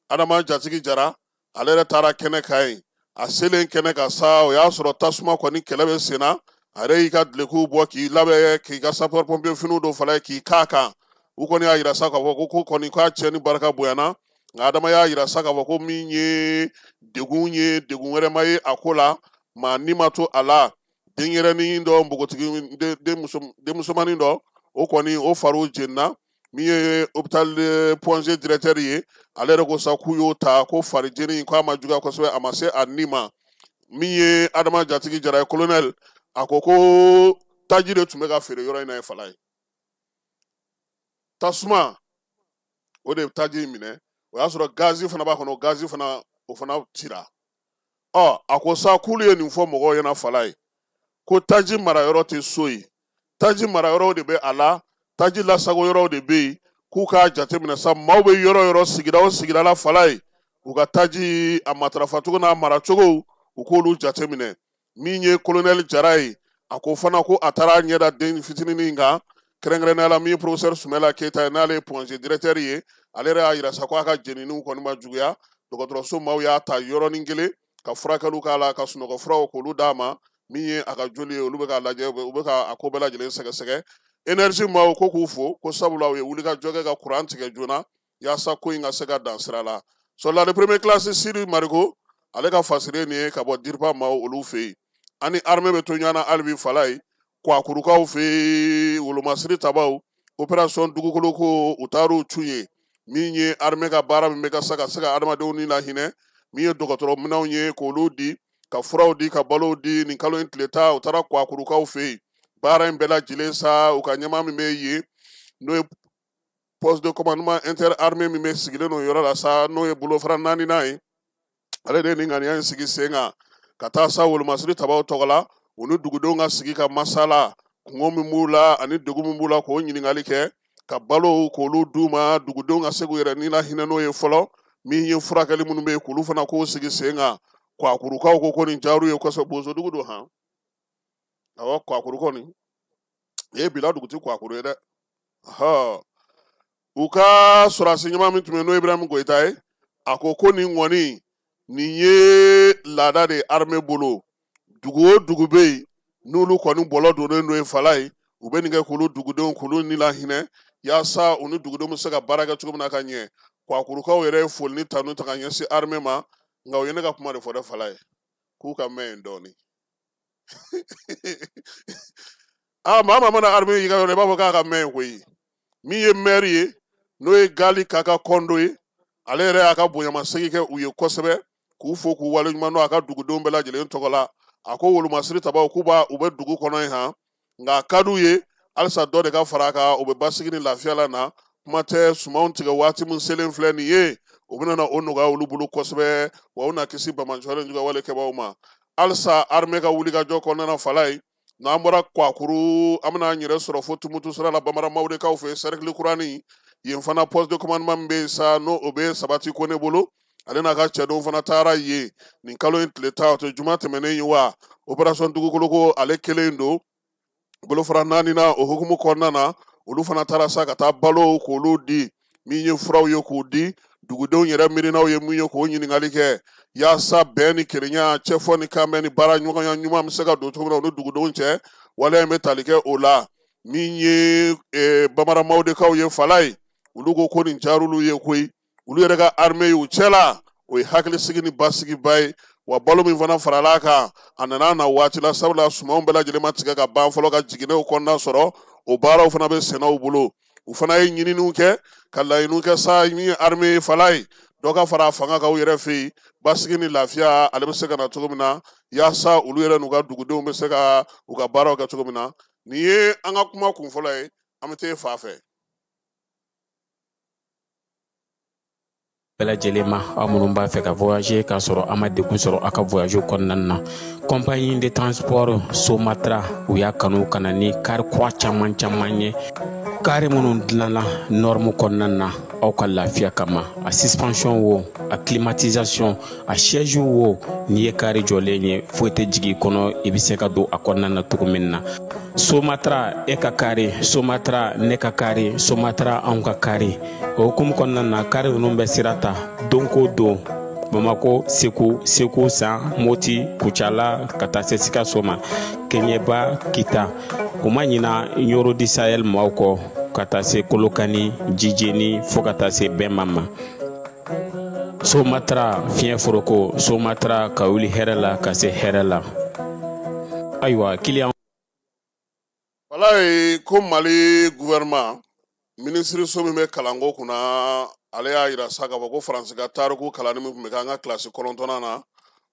Adama Jatigi Jara ale yɛrɛ taara kɛnɛ kan yen a selen kɛnɛ kan sa o y'a sɔrɔ tasuma kɔni kɛlɛ bɛ sen na a yɛrɛ y'i ka dulokiw bɔ k'i labɛn k'i ka sapeur pompier finiw don fala ye k'i k'a kan u kɔni y'a yira sa k'a fɔ ko kɔni k'a cɛ ni barika bonyana nka Adama y'a yira sa k'a fɔ ko min ye degun wɛrɛ ma ye a ko la maa ni ma to a la denyɛrɛnin dɔ npogotigi denmusomanin dɔ o kɔni o fariw jenina min ye hôpital Ponze directeur ye ale yɛrɛ ko sa k'u y'o ta ko fari jeni k'a ma juguya kosɛbɛ a ma se a ni ma min ye Adama Jatigi Jara ye colonel a ko taji de tun bɛ ka feere yɔrɔ in na ye fala ye tasuma o de taji minɛ o y'a sɔrɔ gazi fana b'a kɔnɔ gazi fana o fana cira a ko sa k'ulu ye nin fɔ mɔgɔw ɲɛna fala ye ko taji marayɔrɔ tɛ so ye taji marayɔrɔw de bɛ a la taji lasago yɔrɔw de bɛ yen k'u k'a jateminɛ sa maaw bɛ yɔrɔ sigida o sigida la fala ye u ka taji a matarafacogo n'a maracogo u k'olu jateminɛ min ye colonel Jara ye a ko fana ko a taara ɲɛda den fitinin kan kɛrɛnkɛrɛnnenya la min ye professeur Sumala Keyita ye n'ale ye Ponze directeur ye ale yɛrɛ y'a yira sa ko a ka jeniniw kɔni ma juguya dɔgɔtɔrɔso maaw y'a ta yɔrɔnin kelen ka furakɛliw k'a la ka sunɔgɔ furaw k'olu d'a ma min ye a ka joli ye olu bɛ k'a lajɛ u bɛ ka a ko bɛɛ lajɛlen sɛgɛsɛgɛ énergie maaw ko k'u fo ko sabula u ye wuli ka jɔ kɛ ka courant tigɛ joona yaasa ko in ka se ka dan sira la soldat de première classe Siri Marigo ale ka fasire nin ye ka bɔ Diriba maaw olu fɛ yen ani armée bɛ to ɲɔgɔn na hali bi Fala ye Kwakurukaw fɛ yen Wolomasiri tabaw opération dugukolo ko u taar'u cu ye min ye armée ka baara min bɛ ka se ka adamadenw ni lahinɛ min ye dɔgɔtɔrɔ minɛnw ye k'olu di ka furaw di ka balow di nin kalo in tile ta u taara Kwakurukaw fɛ yen baara in bɛɛ lajɛlen sa u ka ɲɛmaa min bɛ yen n'o ye poste de commandement interarmée min bɛ sigilen n'o yɔrɔ la sa n'o ye bolofara 4nan ye ale de ye nin ŋaniya in sigi sen kan ka taa sa Wolomasiri tabaw tɔgɔ la u ni dugudenw ka sigi ka masala kungo min b'u la ani degun min b'u la k'o ɲininkali kɛ ka balo k'olu d'u ma dugudenw ka se k'u yɛrɛ ni lahinɛ n'o ye fɔlɔ min ye furakɛli minnu bɛ yen k'olu fana k'o sigi sen kan Kwakurukaw ko nin diyar'u ye kosɛbɛ bozodugu don han awɔ Kwakuru kɔni bila dugu ti Kwakuru ye dɛ u ka sɔrɔdasi ɲɛmaa min tun bɛ n'o ye Ibrahim Goyita ye a ko nin ŋɔni nin ye laada de armée bolo dugu o dugu bɛ yen n'olu kɔni bɔlɔ donnen n'o ye Fala ye u bɛ nin kɛ k'olu dugudenw k'olu ni lahinɛ yaasa u ni dugudenw bɛ se ka baara kɛ cogo min na ka ɲɛ Kwakurukaw yɛrɛ ye foli ni tanu ta ka ɲɛsin armée ma nka u ye ne ka kuma de fɔ dɛ Fala ye k'u ka mɛn yen dɔɔni maa mana armée yi ka yɔrɔ i b'a fɔ k'a ka mɛn yen koyi min ye maire ye n'o ye Gali Kaka Kondo ye ale yɛrɛ y'a ka bonyamasegin kɛ u ye kosɛbɛ k'u fo k'u waleɲuman dɔn a ka dugudenw bɛɛ lajɛlen tɔgɔ la a ko Wolomasiri tabaw k'u bɛ dugu kɔnɔ yen han nka a ka d'u ye halisa dɔ de ka fara a kan u bɛ basigi ni lafiya la na kuma tɛ sumanw tigɛ waati min selen filɛ nin ye u bɛna na o nɔgɔya olu bolo kosɛbɛ wa u na kisi bamanjɔlen juguya walekɛbaw ma halisa armée ka wulikajɔ kɔnɔna na Fala ye n'an bɔra Kwakuru an bɛna an yɛrɛ sɔrɔ fo Tumutu sira la Bamara Mawudekaw fɛ cercle kurani yen fana poste de commandement min bɛ yen sa n'o o bɛ Sabati Kone bolo ale n'a ka cɛdenw fana taara yen nin kalo in tile ta o tɛ juma tɛmɛnen ye wa opération dugukolo ko ale kelen don bolofara 4nan o hukumu kɔnɔna na olu fana taara sa ka taa balo k'olu di min ye furaw ye k'u di dugudenw yɛrɛ miirinaw ye min ye k'o ɲininkali kɛ yaasa bɛn ni kelenya cɛfɔ ni kanbɛn ni baara ɲɔgɔnya ɲuman bɛ se ka don cogo min na o ni dugudenw cɛ waleya in bɛ tali kɛ o la min ye Bamara Mawudekaw ye Fala ye olu ko nin diyar'olu ye koyi olu yɛrɛ ka armée y'u cɛ la o ye hakilisigi ni basigiba ye wa balo min fana farala kan a nana na waati la sabula sumanw bɛɛ lajɛlen ma tigɛ ka ban fɔlɔ ka jiginɛw kɔnɔna sɔrɔ o baaraw fana bɛ sɛnɛw bolo u fana ye ɲininiw kɛ ka laɲiniw kɛ sa min ye armée ye Fala ye dɔ ka fara a fanga kan u yɛrɛ fɛ yen basigi ni lafiya ale bɛ se ka na cogo min na yaasa olu yɛrɛ n'u ka dugudenw bɛ se ka u ka baaraw kɛ cogo min na nin ye an ka kuma kun fɔlɔ ye an bɛ taa fa fɛ bɛɛ lajɛlen ma aw minnu b'a fɛ ka voyager k'a sɔrɔ a ma degun sɔrɔ a ka voyage kɔnɔna na compagnie de transport Somatra u y'a kanu ka na ni kari kura caman ye kari minnu dilanna norme kɔnɔna na aw ka lafiya kama a suspension wo a climatisation a siège wo n'i ye kari jɔlen ye foyi tɛ jigin kɔnɔ i bɛ se ka don a kɔnɔna na cogo min na Somatra e ka kari Somatra ne ka kari Somatra anw ka kari o hukumu kɔnɔna na kari ninnu bɛ sira ta don ko don Bamako Segu San Moti Kucala ka taa se Sikaso ma Keɲeba Kita u ma ɲina Yoro di Sahel maaw kɔ ka taa se Kolokani Jijeni fo ka taa se Bɛnma ma Somatra fiɲɛ foroko Somatra ka wuli hɛrɛ la ka se hɛrɛ la ayiwa client Fala ye ko Mali gouvernement ministre so min bɛ kalanko kunna ale y'a yira sa k'a fɔ ko Faransi ka tariku kalanni min tun bɛ kɛ an ka kilasi 9nan na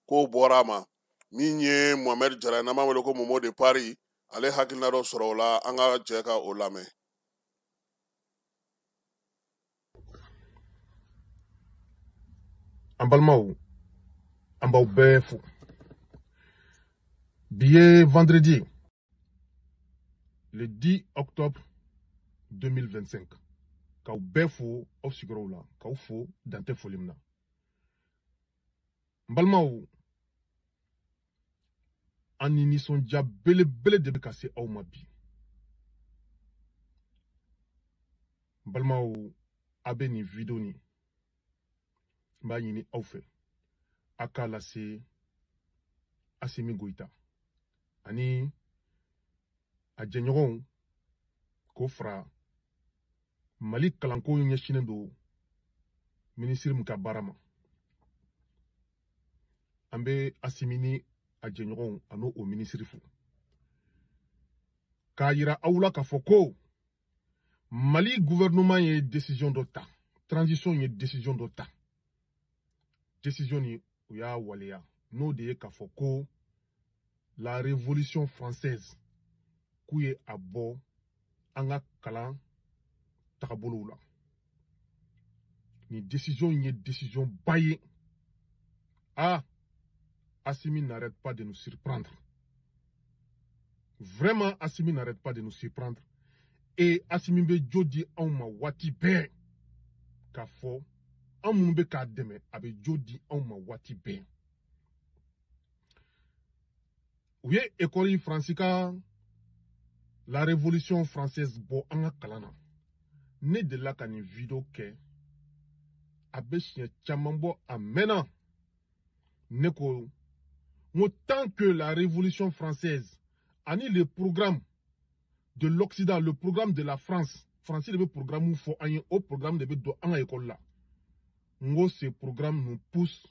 k'o bɔra a ma min ye Mohamed Jara n'an b'a wele ko Momo de Paris ale hakilina dɔ sɔrɔ o la an ka jɛ ka o lamɛn. An balimaw an b'aw bɛɛ fo bi ye vendredi le 10 octobre 2025 k'aw bɛɛ fo aw sigiyɔrɔw la k'aw fo dantɛ foli min na n balimaw an ni nisɔndiya belebele de bɛ ka se aw ma bi n balimaw a bɛ nin video nin n b'a ɲini aw fɛ a k'a lase Asimi Goyita ani a jɛɲɔgɔnw k'o fara Mali kalanko ɲɛsinnen don ministre min ka baara ma. An bɛ Asimi ni a jɛɲɔgɔnw an'o o ministre fo k'a yira aw la k'a fɔ ko Mali gouvernement ye décision dɔ ta, transition ye décision dɔ ta. Décision ni o y'a waleya n'o de ye k'a fɔ ko la révolution française k'u ye a bɔ an ka kalan tagabolow la. Ni décision ye décision ba ye. Ah, Assimi n'arrête pas de nous surprendre. Vraiment, Assimi n'arrête pas de nous surprendre. Et Assimi be jodi anw ma wati bɛɛ k'a fɔ an minnu bɛ k'a dɛmɛ a bɛ jodi anw ma wati bɛɛ. U ye école Faransi ka la révolution française bɔ an ka kalan na. Ne delila ka nin video kɛ a bɛ siɲɛ caman bɔ a mɛnna. Ne ko tant que la révolution française ani le programme de l'Occident, le programme de la France, France de programme fo an au programme de do an école là. Ngo ce programme nous pousse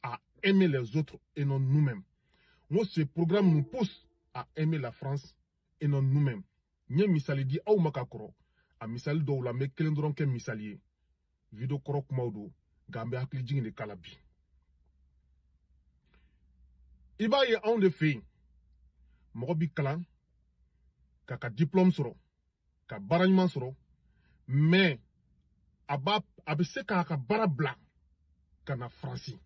à aimer les autres et non nous-mêmes. Ngo ce programme nous pousse à aimer la France et non nous-mêmes. Nye misali di aw makakoro a misali do la me kelen doron ke misali video koro kumaudo gambe hakli jingin de kalabi. Iba ye anw de fe mɔgɔ bi kalan ka diplôme sɔrɔ ka baara ɲuman sɔrɔ mais a bɛ se k'a ka baara bila ka na Faransi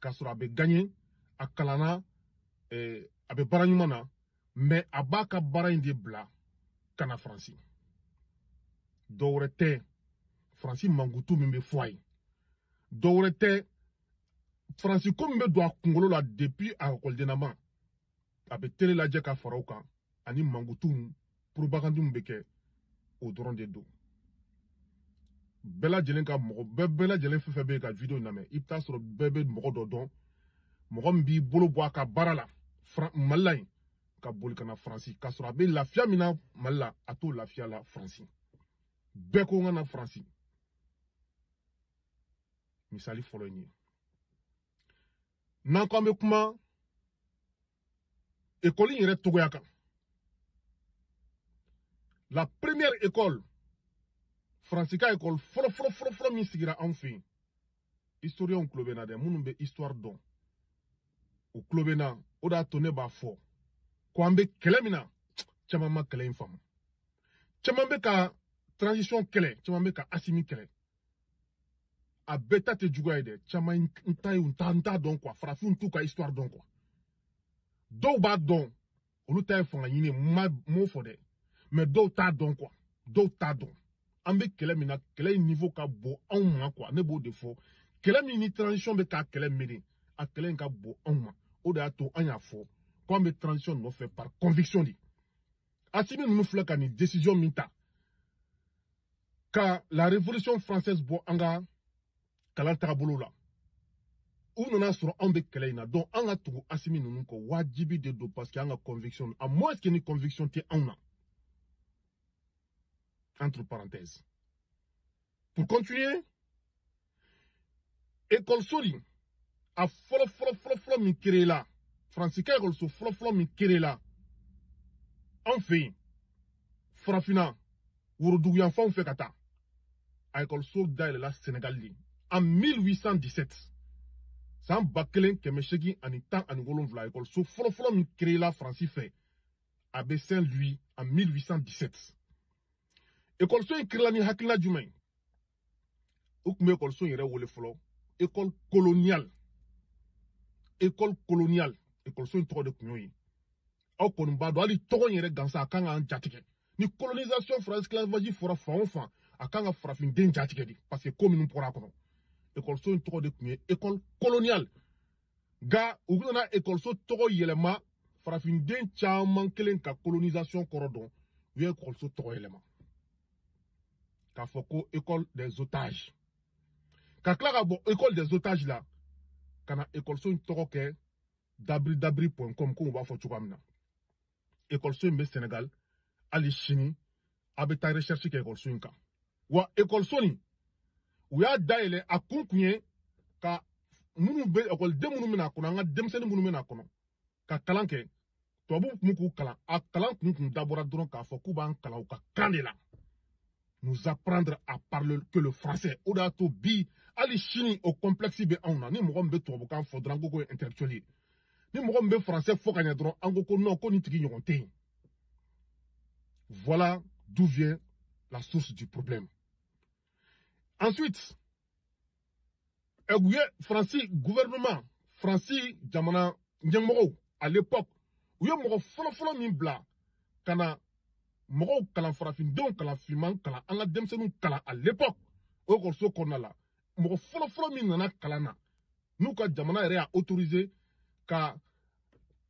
k'a sɔrɔ a bɛ gagner a kalanna a bɛ baara ɲuman na mais a b'a ka baara in de bila ka na Faransi. Dɔw wɛrɛ tɛ Faransi mankutu min bɛ fɔ a ye, dɔw wɛrɛ tɛ Faransi ko min bɛ don a kunkolo la depuis a écoledennama a bɛ télé lajɛ ka fara o kan ani mankutu propagande min bɛ kɛ o dɔrɔn de don. Bɛɛ lajɛlen ka mɔgɔ bɛɛ lajɛlen fɛn fɛn bɛ ka video in lamɛn i bɛ taa sɔrɔ bɛɛ bɛ mɔgɔ dɔ dɔn mɔgɔ min b'i bolo bɔ a ka baara la Mali la yen ka boli ka na Faransi k'a sɔrɔ a bɛ lafiya min na Mali la a t'o lafiya la Faransi. Bɛɛ ko n ka na Faransi. Misali fɔlɔ in ye. N'an ko an bɛ kuma école in yɛrɛ togoya kan. La première école Faransi ka école fɔlɔ min sigira anw fɛ yen historiens tulo bɛ na dɛ minnu bɛ histoire dɔn u tulo bɛ na o de y'a to ne b'a fɔ ko an bɛ kɛlɛ min na caman ma kɛlɛ in faamu caman bɛ ka transition kɛlɛ caman bɛ ka Assimi kɛlɛ a bɛɛ ta tɛ juguya ye dɛ caman n t'a dɔn quoi farafinw t'u ka histoire dɔn quoi dɔw b'a dɔn olu ta ye fanga ɲini m'o fɔ dɛ mais dɔw t'a dɔn quoi dɔw t'a dɔn an bɛ kɛlɛ min na kɛlɛ in niveau ka bon anw ma quoi ne b'o de fɔ kɛlɛ min ni transition bɛ k'a kɛlɛ mene a kɛlɛ in ka bon anw ma o de y'a to an y'a fɔ ko an bɛ transition nɔfɛ par conviction de Assimi ninnu filɛ ka nin décision min ta ka la révolution française bɔ an ka kalan tagabolo la u nana sɔrɔ anw bɛ kɛlɛ in na donc an ka tugu Assimi ninnu kɔ wajibi de don parce que an ka conviction à moins que ni conviction tɛ anw na. Entre parenthèses. Pour continuer, école sori a fɔlɔ min créé la Faransi ka école so fɔlɔ min créé la an fɛ yen farafinna woroduguyanfanw fɛ ka taa a école so dayɛlɛla Sénégal de en 1817 san 1817 école so fɔlɔ min créé la Faransi fɛ a bɛ Saint-Louis en 1817. École so in créé la ni hakilina jumɛn ye u tun bɛ école so in yɛrɛ wele fɔlɔ école coloniale école so in tɔgɔ de tun y'o ye aw kɔni b'a dɔn hali tɔgɔ in yɛrɛ gansan a kan k'an jatigɛ ni colonisation fɔra esclavage fɔra fan o fan a kan ka farafinden jatigɛ de parce que ko minnu bɔra a kɔnɔ école so in tɔgɔ de tun ye école coloniale nka u nana école so tɔgɔ yɛlɛma farafinden caman kelen ka colonisation kɔrɔ dɔn u ye école so tɔgɔ yɛlɛma k'a fɔ ko école des otages ka tila ka bɔ école des otages la ka na école so in tɔgɔ kɛ dabri.com ko u b'a fɔ cogoya min na école so in Sénégal ali chini abeta recherche ke école so inka wa école so ni uya daile akunkunye ka munu be école de munu mena kono nga demseni munu mena kono ka kalanke tobu muku kala a kalan kun d'abord dron ka fo ku ban kala ka kandela nous apprendre à parler que le français oda to bi ali chini au complexe be on ni mo gombe to kan faudra ngo intellectuel ni mo gombe français fo kanya dron ango ko non ko ni tigi nyogonte. Voilà d'où vient la source du problème. Ensuite, Francis gouvernement Francis jamana nyamoro à l'époque où y a mo folo min bla kana mo kala farafin don kala fiman kala anga demsenu kala à l'époque o ko so konna la mo folo min nana kala na nous ka jamana yɛrɛ a autorisé ka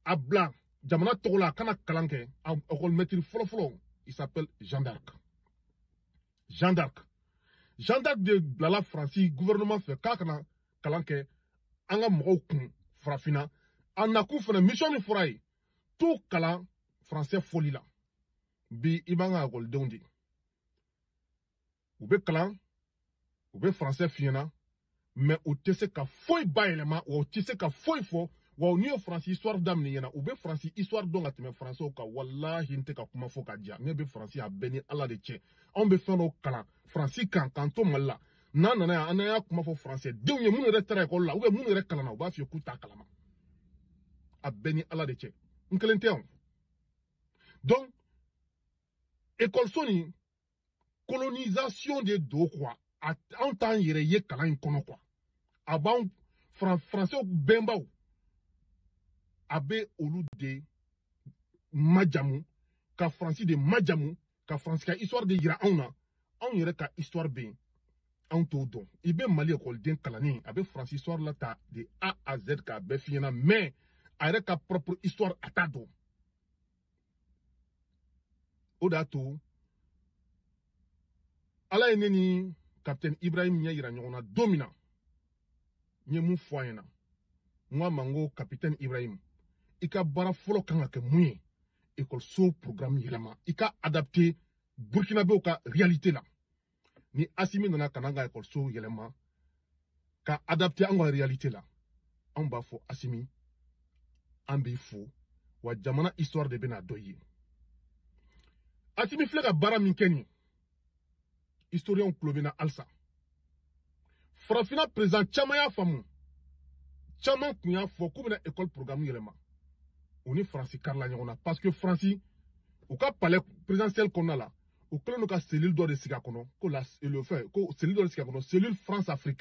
abla jamana togola kana kalanke école maître folo il s'appelle Jeanne d'Arc. Jeanne d'Arc de blala Francis gouvernement fait kakana kalanke anga mo kun farafina anaku fana mission ni foray tout kala français folie la bi ibanga école dondi ou be kalan ou be français fiena mais ou tese ka foy bailema ou tese ka foy fo wa ni français histoire d'am ni yana ou be français histoire donc atme français ka wallahi nte ka kuma fo ka dia ne be français a beni ala de tche on be fano kala français kanto malla nana anaya kuma fo français dewnye mun retra école la ou be mun re kala na ba fi ku ta kalama a beni ala de tche nkelenteon. Donc école soni colonisation de do quoi en temps yere ye kala in kono quoi avant français bemba abe olu de majamu ka français de majamu ka français ka histoire de yira on yere ka histoire be on to don ibe mali école den kalani abe français histoire la ta de A à Z ka be fiena mais ayere ka propre histoire atado odato ala eneni capitaine Ibrahim Nyayira nyona domina nyemu foyena mwa mango capitaine Ibrahim ika bara folo kanga ke muye école so programme yelama ika adapté Burkina Faso ka réalité la ni asimi nana kananga école so yelama ka adapté en réalité la on ba fo asimi ambe fo wa jamana histoire de bena doye asimi flega bara minkeni historien Klobena Alsa. Frafina présent Chamaya Famu. Chaman Kunya Fokubena école programme yelema. On est Francis Carla Nyona. Parce que Francis, au cas palais présidentiel qu'on a là, au cas où cellule d'or de Sigakono, le fait, cellule d'or de Sigakono, cellule France-Afrique.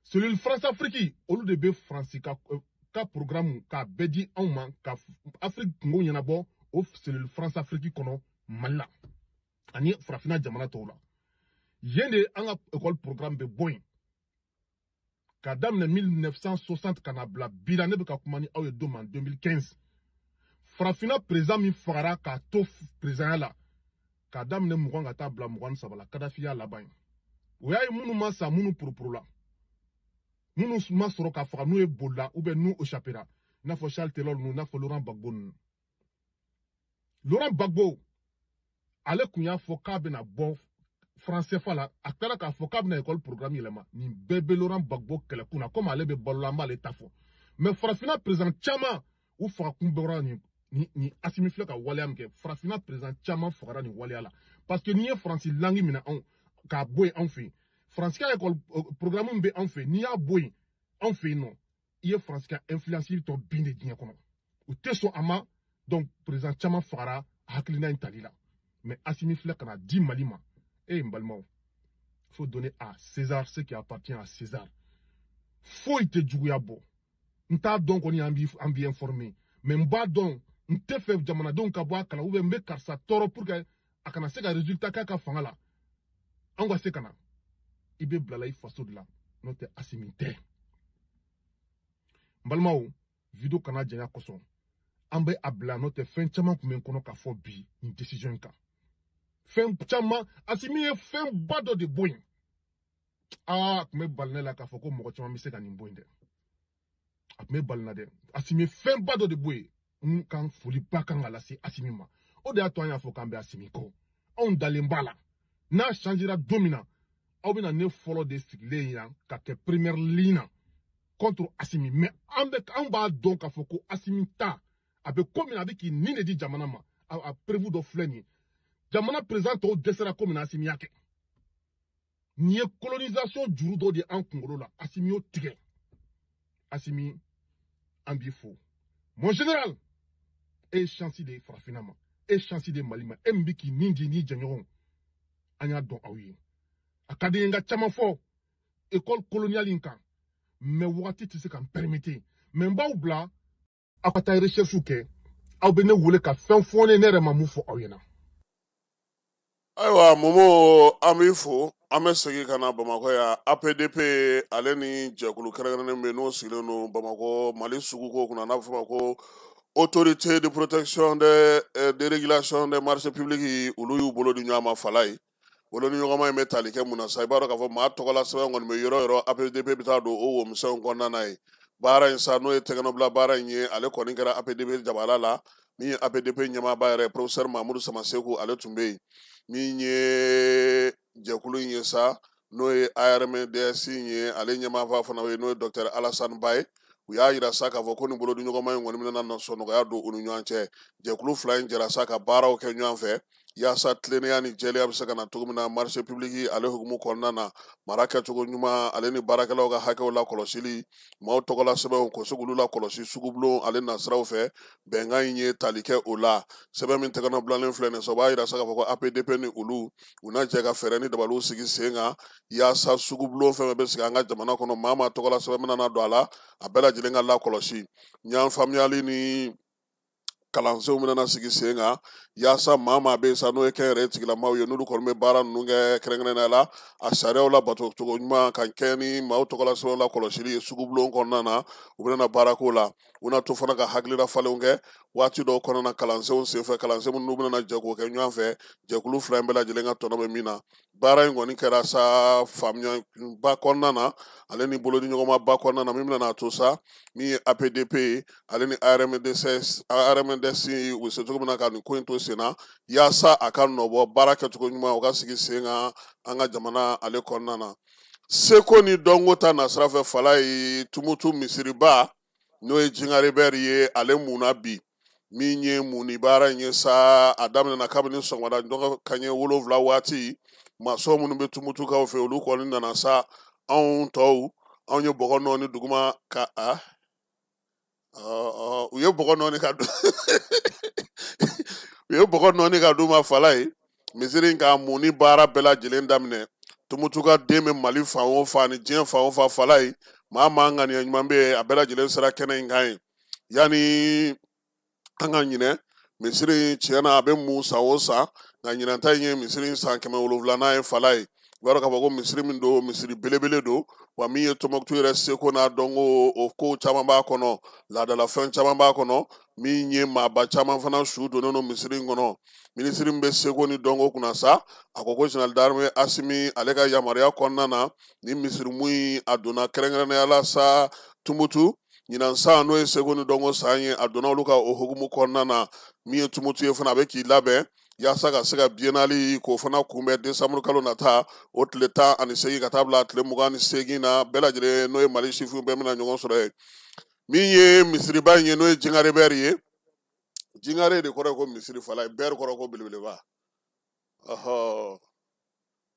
Cellule France-Afrique, au lieu de B Francis, ka programme, ka bedi en man, ka Afrique Ngo Yanabo, au cellule France-Afrique kono, mala. Ani frafina jamana tola yende anga école programme be boy kadam na 1960 kana bla bilane be ka kumani awe dom en 2015 frafina présent mi fara ka tof présent la kadam ne mugonga ta bla mugon sabala kadafi ya laban oyay munu masa munu propro la munu masoro ka fara nu e bolla ou be nu o chapera na fo Charles Taylor nu na fo Laurent Gbagbo ale kunya fo kabena bon français fala akala ka fo kabena école programme yelema ni bébé Laurent Gbagbo kele kuna comme ale be bolamba le tafo mais frafina présent chama ou fa kumbora ni asimi fleka waliam ke frafina présent chama fora ni waliala parce que ni français langue mina on ka boy en fait français ka école programme be en fait ni a boy en fait non il français ka influencer to binde dinya kono ou teso ama donc présent chama fora haklina intalila. Mais Assimi Flekana dit Malima, Mbalmao, il faut donner à César ce qui appartient à César. Faut y te jouer à beau. N'ta donc on y a bien informé. Mais m'ba donc, n'te fait jamana donc kabwa kala ou be karsa toro pour que akana seka résultat kaka fangala. Anga sekana. Ibe blala faso de la. Note Assimi te. Mbalmao, vidéo kana janya koson. Ambe abla note fin chama kumen kono ka fo bi une décision ka. Fin chama asimi fin bado de boy. Ah, me balne la ka fo ko mo chama mi se kan boy de. Me balna de. Asimi fin bado de boy. kan foli ba kan ka lase Asimi ma o de y'a to an y'a fɔ k'an bɛ Asimi kɔ anw dalen b'a la n'a changera don min na aw bɛna ne fɔlɔ de sigilen yan ka kɛ première ligne na contre Asimi mais an b'a dɔn k'a fɔ ko Asimi ta a bɛ ko min na a bɛ k'i nin de di jamana ma a prévu dɔ filɛ nin ye jamana président tɔw dɛsɛra ko min na Asimi y'a kɛ nin ye colonisation juru dɔ de an kunkolo la Asimi y'o tigɛ Asimi an b'i fo mon général e ye chance de farafinna ma e ye chance de Mali ma e min bɛ k'i nin di n'i jɛɲɔgɔnw an y'a dɔn aw ye a ka di n ye n ka caman fɔ école coloniale in kan mais wagati tɛ se ka n permettre mais n b'aw bila aw ka taa recherche kɛ aw bɛ ne wele ka fɛn fɔ ne yɛrɛ ma mun fɔ aw ɲɛna. Ayiwa Momo an b'i fo an bɛ segin ka na Bamakɔ yan APDP ale ni jɛkulu kɛrɛnkɛrɛnnen bɛ n'o sigilen don Bamakɔ Mali suguko kunna n'a bɛ fɔ ma ko autorité de protection de régulation des marchés publics olu y'u bolo di ɲɔgɔn ma fala ye olu ni ɲɔgɔnma in bɛ tali kɛ mun na sa i b'a dɔn k'a fɔ maa tɔgɔla sɛbɛn kɔni bɛ yɔrɔ yɔrɔ APDP bɛ taa don o womisɛnw kɔnɔna na ye baara in sa n'o ye tɛgɛnɔbila baara in ye ale kɔni kɛra APDP jabala la min ye APDP ɲɛmaaba yɛrɛ professeur Mahamudu Samaseku ale tun bɛ yen min ye jɛkulu in ye sa n'o ye ARMDS in ye ale ɲɛmaaba fana ye n'o ye docteur Alassane Ba ye u y'a yira sa k'a fɔ ko nin bolodi ɲɔgɔnma in kɔni bɛna sɔn nɔgɔya don u ni ɲɔgɔn cɛ jɛkulu fila in jɛra sa ka baaraw kɛ ɲɔgɔn fɛ yaasa tilennenya ni jɛlenya bɛ se ka na cogo min na marché public ale hukumu kɔnɔna na mara kɛcogo ɲuman ale ni baarakɛlaw ka hakɛw la kɔlɔsili maaw tɔgɔla sɛbɛnw ko se k'olu la kɔlɔsi sugubulon ale nasiraw fɛ bɛnkan in ye tali kɛ o la sɛbɛn min tɛgɛnɔbilalen filɛ nin ye o b'a yira sa k'a fɔ ko APDP ni olu u na jɛ ka fɛɛrɛ ni dabaliw sigi sen kan yaasa sugubulon fɛn fɛn bɛ sigi an ka jamana kɔnɔ maa maa tɔgɔla sɛbɛn bɛna na don a la a bɛɛ lajɛlen ka lakɔlɔsi ɲan faamuyali ni kalansenw bɛna sigi sen kan yaasa maa maa bɛ yen sa n'o ye kɛnyɛrɛye tigilamaw ye n'olu kɔni bɛ baara ninnu kɛ kɛrɛnkɛrɛnnenya la a sariyaw la bato cogo ɲuman ka kɛ ni maaw tɔgɔla sɛbɛnw la kɔlɔsili ye sugubulon kɔnɔna na u bɛna baara k'o la u na to fana ka hakilila falenw kɛ waati dɔw kɔnɔna kalansenw senfɛ kalansen minnu bɛna jɛ k'o kɛ ɲɔgɔn fɛ jɛkulu fila in bɛɛ lajɛlen ka tɔnɔ bɛ min na baara in kɔni kɛra sa faamuyaba kɔnɔna na ale ni bolodi ɲɔgɔnma ba kɔnɔna na min bɛna to sa min ye APDP ye ale ni ARMDS u se cogo min na ka nin ko in to sen na yaasa a ka nɔbɔ baara kɛcogo ɲuman o ka sigi sen kan an ka jamana ale kɔnɔna na seko ni dɔnko ta nasira fɛ fala ye tumutu misiriba n'o ye Jingare Bɛri ye ale munna bi min ye munni baara in ye sa a daminɛna kabini sɔgɔmada kanɲɛ 7 waati masɔn minnu bɛ tumutukaw fɛ olu kɔni nana sa anw tɔw anw ye bɔgɔ nɔɔni duguma ka u ye bɔgɔ nɔɔni ka u ye bɔgɔ nɔɔni ka d'u ma fala ye misiri in ka munni baara bɛɛ lajɛlen daminɛ tumutuka den bɛ Mali fan o fan ni diɲɛ fan o fan fala ye maa maa ŋaniya ɲuman bɛ yen a bɛɛ lajɛlen sera kɛnɛ in kan ye yanni an ka ɲinɛ misiri in tiɲɛna a bɛ mun san o san nka ɲinɛta in ye misiri in san 700 ye fala ye i b'a dɔn k'a fɔ ko misiri min don misiri belebele don wa min ye Tɔnbukutu yɛrɛ seko n'a dɔnko o ko caman b'a kɔnɔ laadalafɛn caman b'a kɔnɔ min ye maaba caman fana su donnen don misiri in kɔnɔ minisiri min bɛ seko ni dɔnko kunna sa a ko général d'armée Asimi ale ka yamaruya kɔnɔna na ni misirimu in a donna kɛrɛnkɛrɛnnenya la sa Tumutu ɲinan san n'o ye seko ni dɔnko san ye a donna olu ka o hukumu kɔnɔna na min ye Tumutu ye fana a bɛ k'i labɛn yaasa ka se ka biennale k'o fana kunbɛn décembre kalo nata o tile 18 ka taa bila tile 28 na bɛɛ lajɛlen n'o ye Mali sifinw bɛɛ bɛna ɲɔgɔn sɔrɔ yen min ye misiriba in ye n'o ye Jingare Bɛri ye Jingare de kɔrɔ ye ko misiri fala ye Bɛri kɔrɔ ko belebeleba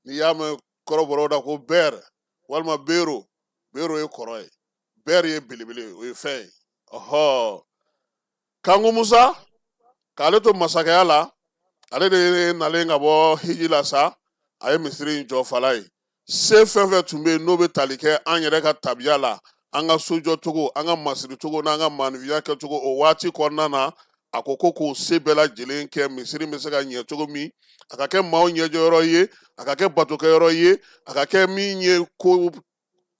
n'i y'a mɛn kɔrɔbɔrɔw da ko Bɛri walima Bero ye kɔrɔ ye Bɛri ye belebele o ye fɛn ye Kanku Musa k'ale to masakɛya la ale de nalen ka bɔ hiji la sa a ye misiri in jɔ fala ye se fɛn fɛn tun bɛ yen n'o bɛ tali kɛ an yɛrɛ ka tabiya la an ka sojɔcogo an ka masiricogo n'an ka maanifinya kɛcogo o waati kɔnɔna na a ko k'o se bɛɛ lajɛlen kɛ misiri bɛ se ka ɲɛ cogo min a ka kɛ maaw ɲɛjɔyɔrɔ ye a ka kɛ batokɛyɔrɔ ye a ka kɛ min ye ko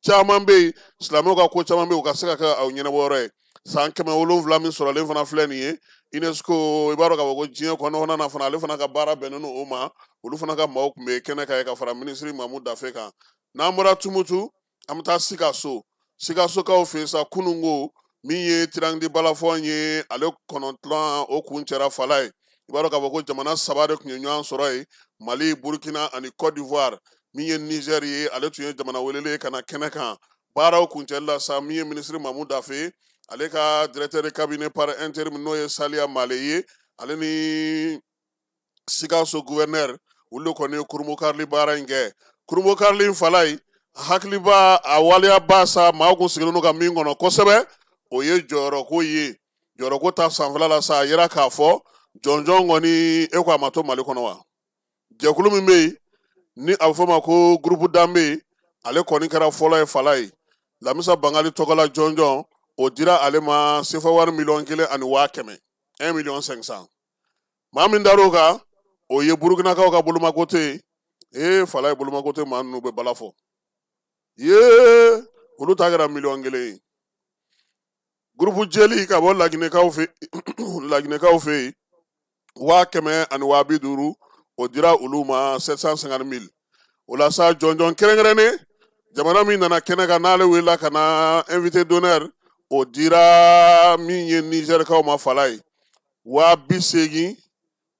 caman bɛ yen silamɛw ka ko caman bɛ yen o ka se ka kɛ aw ɲɛnabɔyɔrɔ ye san 700 min sɔrɔlen fana filɛ nin ye UNESCO i b'a dɔn k'a fɔ ko diɲɛ kɔnɔna na fana ale fana ka baara bɛnnen don o ma olu fana ka maaw tun bɛ kɛnɛ kan ye ka fara minisiri Mahamudu Dafe kan n'an bɔra Tumutu an bɛ taa Sikaso Sikasokaw fɛ yen sa kununko min ye tirandi balafɔn ye ale kɔnɔntɔn o kun cɛra fala ye i b'a dɔn k'a fɔ ko jamana saba de tun ye ɲɔgɔn sɔrɔ ye Mali Burkina ani Côte d'Ivoire min ye Niger ye ale tun ye jamana welele ka na kɛnɛ kan baaraw kuncɛli la sa min ye ministre Mamou Dafe ale ka directeur de cabinet par intérim n'o ye Saliya Male ye ale ni Sikaso gouverneur olu kɔni ye Kurumokarili baara in kɛ Kurumokarili fala ye hakiliba a waleya ba sa maa kun sigilen don ka min kɔnɔ kosɛbɛ o ye jɔyɔrɔko ye jɔyɔrɔko ta sanfɛla la sa a yera k'a fɔ jɔnjɔn kɔni e ko a ma to Mali kɔnɔ wa jɛkulu min bɛ yen ni a bɛ fɔ ma ko groupe danbe ale kɔni kɛra fɔlɔ ye fala ye Lamisa Bangali tɔgɔla jɔnjɔn o dira ale ma sefa wari 1,500,000 1,500,000 maa min dar'o kan o ye Burukinakaw ka bolomakote ye fala ye bolomakote maa ninnu bɛ bala fɔ ye olu ta kɛra 1,000,000 ye groupe jeli ka bɔ Laginɛkaw fɛ yen 150,000 o dira olu ma 750,000 o la sa jɔnjɔn kɛrɛnkɛrɛnnen jamana min nana kɛnɛ kan n'ale welela ka na invité d'honneur o dira min ye Nigerkaw ma fala ye 80,000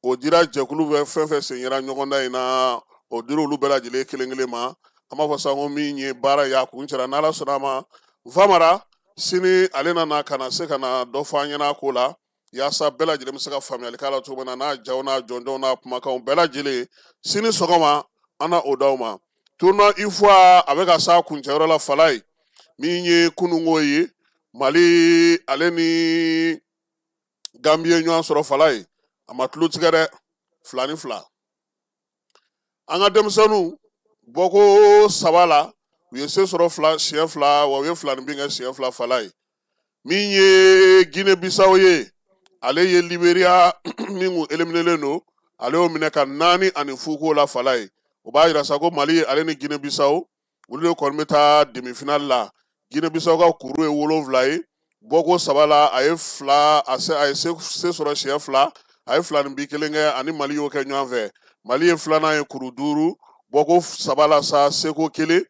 o dira jɛkulu bɛ fɛn fɛn sen yera ɲɔgɔn da in na o dira olu bɛɛ lajɛlen kelen kelen ma an b'a fɔ sa ko min ye baara ye a kun cɛra n'Ala sɔnna a ma Famara sini ale nana ka na se ka na dɔ fɔ an ɲɛna ko la yaasa bɛɛ lajɛlen bɛ se ka faamuyali k'a la cogo min na n'a jaw n'a jɔnjɔnw n'a kumakanw bɛɛ lajɛlen sini sɔgɔma an na o d'aw ma tournoi IFOA a bɛ ka s'a kuncɛyɔrɔ la fala ye min ye kunungo ye Mali ale ni Gambie ye ɲɔgɔn sɔrɔ fala ye a ma tulo tigɛ dɛ 2-2 an ka denmisɛnninw bɔko 3 la u ye se sɔrɔ siɲɛ 2 wa u ye 2 bin kɛ siɲɛ 2 fala ye min ye Guinée Bissau ye ale ye Liberia min kun éliminelen don ale y'o minɛ ka 4-0 k'o la fala ye o b'a jira sa ko Mali ale ni Guinée Bissau olu de kɔni bɛ taa demi-finale la Guinée Bissau ka kuru ye 7 ye bɔko 3 la a ye se sɔrɔ siɲɛ 2 a ye 2 bin 1 kɛ ani Mali y'o kɛ ɲɔgɔn fɛ Mali ye 2nan ye kuru 5 bɔko 3 la sa seko 1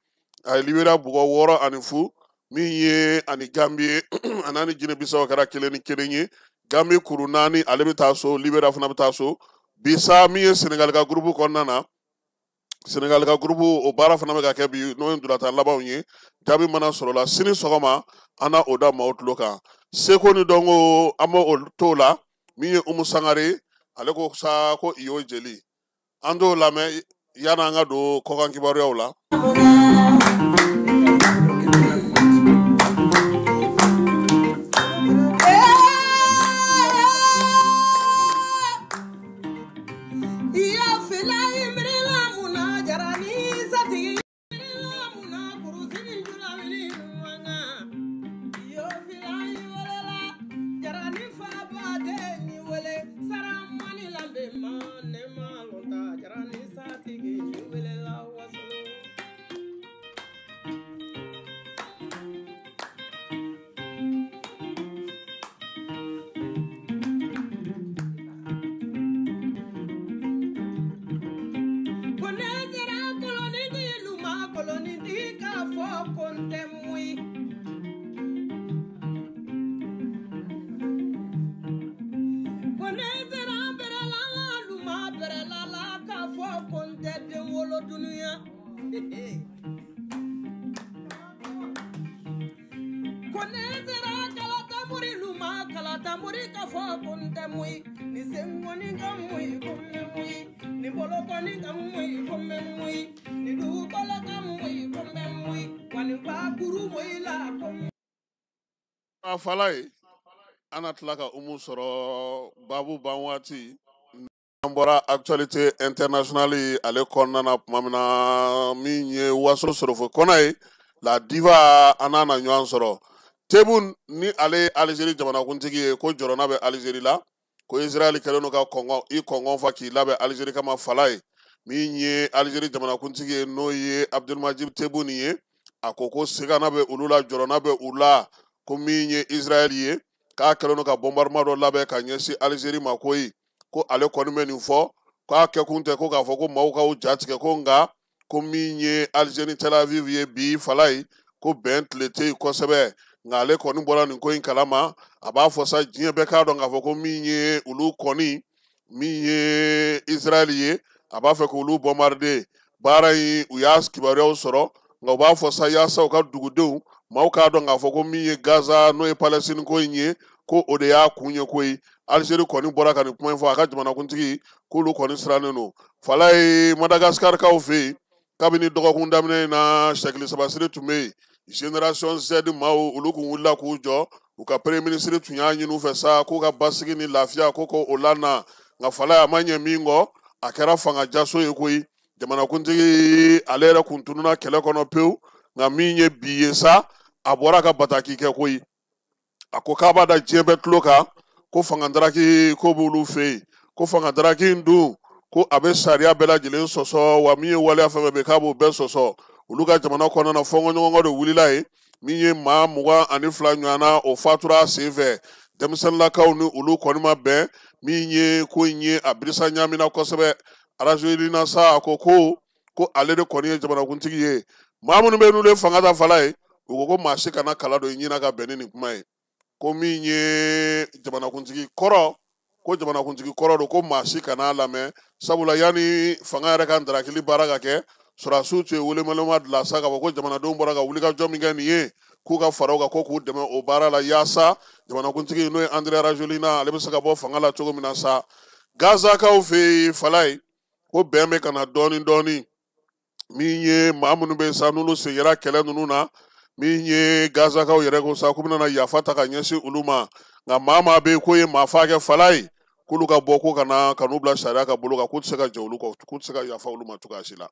a ye Liberia bugɔ 6-0 min ye ani Gambie ani Guinée Bissau kɛra 1-1 ye Gambie kuru 4 ale bɛ taa so Liberia fana bɛ taa so bisa min ye Senegal ka groupe kɔnɔna na Senegal ka groupe o baara fana bɛ ka kɛ bi n'o ye ndolantan labanw ye jaabi mana sɔrɔ la sini sɔgɔma an na o da maaw tulo kan seko ni dɔnko an b'o t'o la min ye Umu Sangare ale ko sa ko iyo jeli an t'o lamɛn yanni an ka don kɔkan kibaruyaw la. Fala ye ana tila ka Umu sɔrɔ babu ban waati an bɔra actualité internationale ale kɔnɔna na tuma min na min ye Wasolo Sorofo Kɔnɛ ye la diva an n'a na ɲɔgɔn sɔrɔ Tebun ni ale ye Algérie jamanakuntigi ye ko jɔrɔna bɛ Algérie la ko Israël kɛlen don ka kɔngɔn fa k'i labɛn Algérie kama fala ye min ye Algérie jamanakuntigi ye n'o ye Abdelmajid Tebun ye a ko segana bɛ olu la jɔrɔna bɛ u la ko min ye Israël ye k'a kɛlen don ka bombardement dɔ labɛn ka ɲɛsin Algérie ma koyi ko ale kɔni bɛ nin fɔ k'a kɛkun tɛ ko k'a fɔ ko maaw k'aw jatigɛ ko nka ko min ye Algérie Tel Aviv ye bi fala ye ko bɛn tile tɛ yen kosɛbɛ nga ale kɔni bɔra nin ko in kalama a b'a fɔ sa diɲɛ bɛɛ k'a dɔn k'a fɔ ko min ye olu kɔni min ye Israɛl ye a b'a fɛ k'olu bombarder baara in u y'a kibaruyaw sɔrɔ nka u b'a fɔ sa yaasa u ka dugudenw maaw k'a dɔn k'a fɔ ko min ye Gaza n'o ye Palestine ko in ye ko o de y'a kun ye ko ye Algérie kɔni bɔra ka nin kuma in fɔ a ka jamanakuntigi k'olu kɔni sirannen don fala ye Madagascar kaw fɛ yen kabini dɔgɔkun daminɛ in na sɛkili sabasiri tun bɛ yen Génération Z maaw olu kun wulila k'u jɔ u ka premier ministre tun y'a ɲini u fɛ sa k'u ka basigi ni lafiya ko o lana nka fala a ma ɲɛ min kɔ a kɛra fangajaso ye koyi jamanakuntigi ale yɛrɛ kun tununa kɛlɛ kɔnɔ pewu nka min ye bi ye sa a bɔra ka bataki kɛ koyi a ko k'a b'a da diɲɛ bɛɛ tulo kan ko fangadaraki ko b'olu fɛ yen ko fangadaraki in dun ko a bɛ sariya bɛɛ lajɛlen sɔsɔ wa min ye waleya fɛn fɛn bɛ k'a b'o bɛɛ sɔsɔ olu ka jamana kɔnɔna na fɔnkɔɲɔgɔnkɔ de wulila ye min ye maa 22 ɲɔgɔnna o fatura sen fɛ denmisɛnninlakaw ni olu kɔni ma bɛn min ye ko in ye a birisa ɲamina kosɛbɛ arajoyirina sa a ko ale de kɔni ye jamanakuntigi ye maa minnu bɛ n'olu ye fanga ta fala ye u ko maa si kana kala don i ɲɛna ka bɛn ni nin kuma ye ko min ye jamanakuntigi kɔrɔ don ko maa si kana lamɛn sabula yanni fanga yɛrɛ ka darakili baara ka kɛ sɔrɔdasiw tun ye welemalema dilan sa k'a fɔ ko jamanadenw bɔra ka wulikajɔ min kɛ nin ye k'u ka fara u kan ko k'u dɛmɛ o baara la yaasa jamanakuntigi n'o ye André Rajoelina ale bɛ se ka bɔ fanga la cogo min na sa Gazakaw fɛ yen fala ye ko bɛn bɛ ka na dɔɔni dɔɔni min ye maa minnu bɛ sa n'olu seginna kɛlɛ ninnu na min ye Gazakaw yɛrɛ ko sa k'u bɛna yafa ta ka ɲɛsin olu ma nka maa bɛ yen k'o ye maa fa kɛ fala ye k'olu ka bɔ ko kan'u bila sariya ka bolo kan k'u tɛ se ka jɛ olu kɔ k'u tɛ se ka yafa olu ma cogoya si la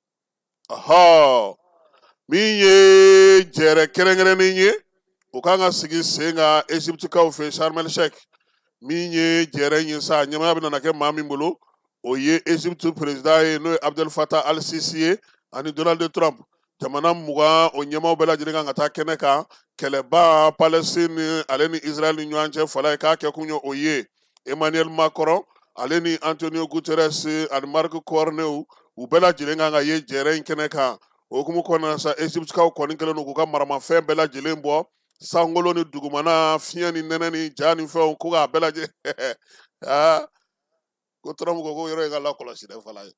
min ye jɛrɛ kɛrɛnkɛrɛnnen ye o kan ka sigi sen kan Egyptekaw fɛ Sharm el Sheikh min ye jɛrɛ in ye sa ɲɛmaya bɛna kɛ maa min bolo o ye Egypte président ye n'o ye Abdel Fattah al-Sisi ye ani Donald Trump jamana 20 o ɲɛmaw bɛɛ lajɛlen kan ka taa kɛnɛ kan kɛlɛba Palestine ale ni Israel ni ɲɔgɔn cɛ fala ye k'a kɛ kun ye o ye Emmanuel Macron ale ni Antonio Guterres ani Marc Corneau u bɛɛ lajɛlen kan ka ye jɛrɛ in kɛnɛ kan o hukumu kɔnɔna sa Egyptekaw kɔni kɛlen don k'u ka maramafɛn bɛɛ lajɛlen bɔ sankolo ni dugumana fiɲɛ ni nɛnɛ ni ja ni fɛnw ko k'a bɛɛ lajɛlen ko Trump ko yɔrɔ in ka lakɔlɔsi dɛ fala ye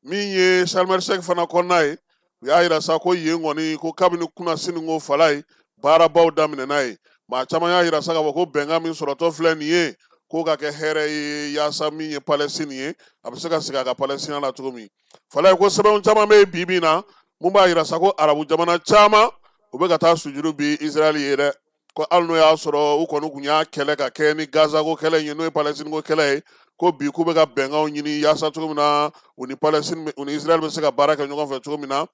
min ye Sharm el Sheikh fana kɔnɔna ye u y'a yira sa ko yen kɔni ko kabini kunnasini ko fala ye baarabaw daminɛna ye maa caman y'a yira sa k'a fɔ ko bɛnkan min sɔrɔtɔ filɛ nin ye k'o ka kɛ hɛrɛ ye yaasa min ye Palestine ye a bɛ se ka sigi a ka Palestine la cogo min fala ye ko sɛbɛnw caman bɛ bi bi na mun b'a yira sa ko arabu jamana caman u bɛ ka taa sujuru bi Israel ye dɛ ko hali n'o y'a sɔrɔ u kɔni kun y'a kɛlɛ ka kɛ ni Gaza ko kɛlɛ ye n'o ye Palestine ko kɛlɛ ye ko bi k'u bɛ ka bɛnkanw ɲini yaasa cogo min na u ni Palestine u ni Israel bɛ se ka baara kɛ ɲɔgɔn fɛ cogo min na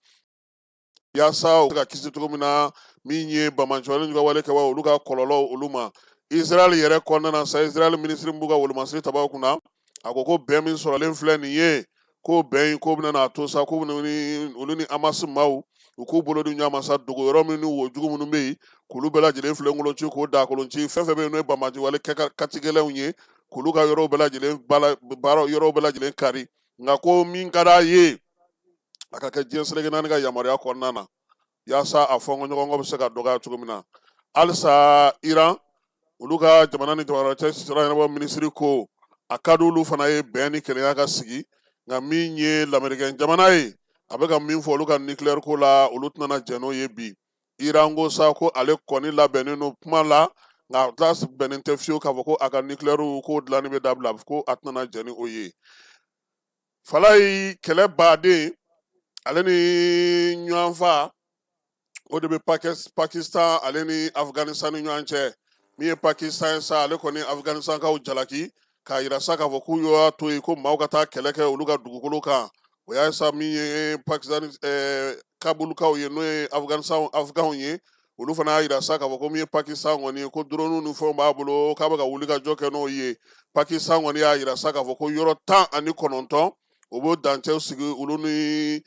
yaasa u bɛ ka kisi cogo min na min ye bamajɔlen jugu wale kɛwa olu ka kɔlɔlɔ olu ma Israel yɛrɛ kɔnɔna na sa Israel ministre b'u ka wolomasiri tabaw kunna a ko bɛn min sɔrɔlen filɛ nin ye ko bɛn in ko bɛna n'a to sa ko olu ni Hamas maaw u k'u bolo di ɲɔgɔn ma sa dogo yɔrɔ min ni wojugu minnu bɛ yen k'olu bɛɛ lajɛlen filɛ ngolonci k'o da kolonci fɛn fɛn bɛ yen n'o ye bamaji wale katigɛlɛnw ye k'olu ka yɔrɔw bɛɛ lajɛlen baara yɔrɔw bɛɛ lajɛlen kari nka ko min ka d'a ye a ka kɛ diɲɛ seleke naani ka yamaruya kɔnɔna na yaasa a fɔnkɔɲɔgɔnkɔ bɛ se ka dɔgɔya cogo min na halisa Iran olu ka jamana ni jamana cɛ sira ɲɛnabɔ minisiri ko a ka di olu fana ye bɛn ni kelenya ka sigi nka min ye lamɛrikɛn jamana ye a bɛ ka min fɔ olu ka nucléaire ko la olu tɛna jɛn n'o ye bi Iran ko sa ko ale kɔni labɛnnen don kuma la nka a ta bɛnnen tɛ fiyewu k'a fɔ ko a ka nucléaire ko dilanni bɛ dabila ko a tɛna jɛn ni o ye fala ye kɛlɛ baden ale ni ɲɔgɔn fa o de bɛ Pakistan ale ni Afghanistan ni ɲɔgɔn cɛ min ye Pakistan sa ale kɔni Afghanistan kaw jalaki k'a yira sa k'a fɔ k'u y'a to yen ko maaw ka taa kɛlɛ kɛ olu ka dugukolo kan o y'a sa min ye Pakistan Kabulkaw ye n'o ye Afganw ye olu fana y'a yira sa k'a fɔ ko min ye Pakistan kɔni ye ko drone ni fɛnw b'a bolo k'a bɛ ka wuli ka jɔ kɛ n'o ye Pakistan kɔni y'a yira sa k'a fɔ ko yɔrɔ 19 o b'o dancɛw sigi olu ni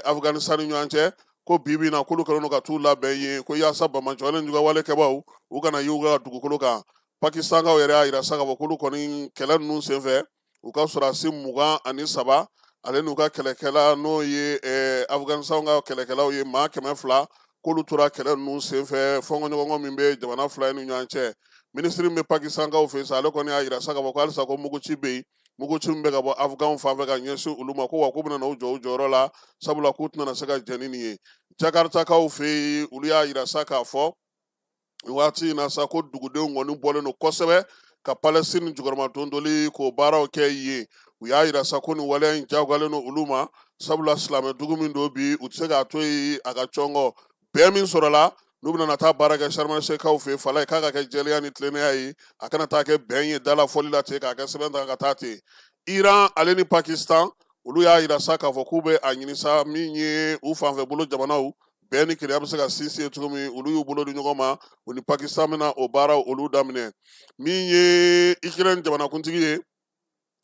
Afghanistan ni ɲɔgɔn cɛ ko bibi na k'olu kɛlen don ka t'u labɛn ye ko yaasa bamajɔlen jugu wale kɛbaw u kana y'u ka dugukolo kan Pakistankaw yɛrɛ y'a yira sa k'a fɔ k'olu kɔni kɛlɛ ninnu senfɛ u ka sɔrɔdasi 23 ale n'u ka kɛlɛkɛla n'o ye Afghanistan ka kɛlɛkɛlaw ye maa 200 k'olu tora kɛlɛ ninnu senfɛ fɔnkɔɲɔgɔnkɔ min bɛ jamana fila ni ɲɔgɔn cɛ minisiri min bɛ pakistankaw fɛ sa ale kɔni y'a yira sa k'a fɔ ko halisa ko muguci bɛ yen muguci min bɛ ka bɔ afganw fan fɛ ka ɲɛsin olu ma ko wa k'u bɛna n'u jɔ u jɔyɔrɔ la sabula k'u tɛna se ka jɛn ni nin ye jakartakaw fɛ yen olu y'a yira sa k'a fɔ waati in na sa ko dugudenw kɔni bɔlen don kosɛbɛ ka palestine jukɔrɔma dondoli k'o baaraw kɛ yen u y'a yira sa ko nin waleya in jagoyalen don olu ma sabula silamɛ dugu min don bi u tɛ se k'a to yen a ka cɔngɔ bɛɛ min sɔrɔla n'u bɛna taa baara kɛ sarimasekaw fɛ fala ye k'a ka kɛ jɛlenya ni tilennenya ye a kana taa kɛ bɛn ye dala fɔli la ten k'a kɛ sɛbɛn ta ka taa ten iran ale ni pakistan olu y'a yira sa k'a fɔ k'u bɛ a ɲini sa min ye u fanfɛ bolo jamanaw bɛɛ ni kelenya bɛ se ka sinsin cogo min olu y'u bolo di ɲɔgɔn ma u ni pakistan bɛna o baaraw olu daminɛ min ye Ukraine jamanakuntigi ye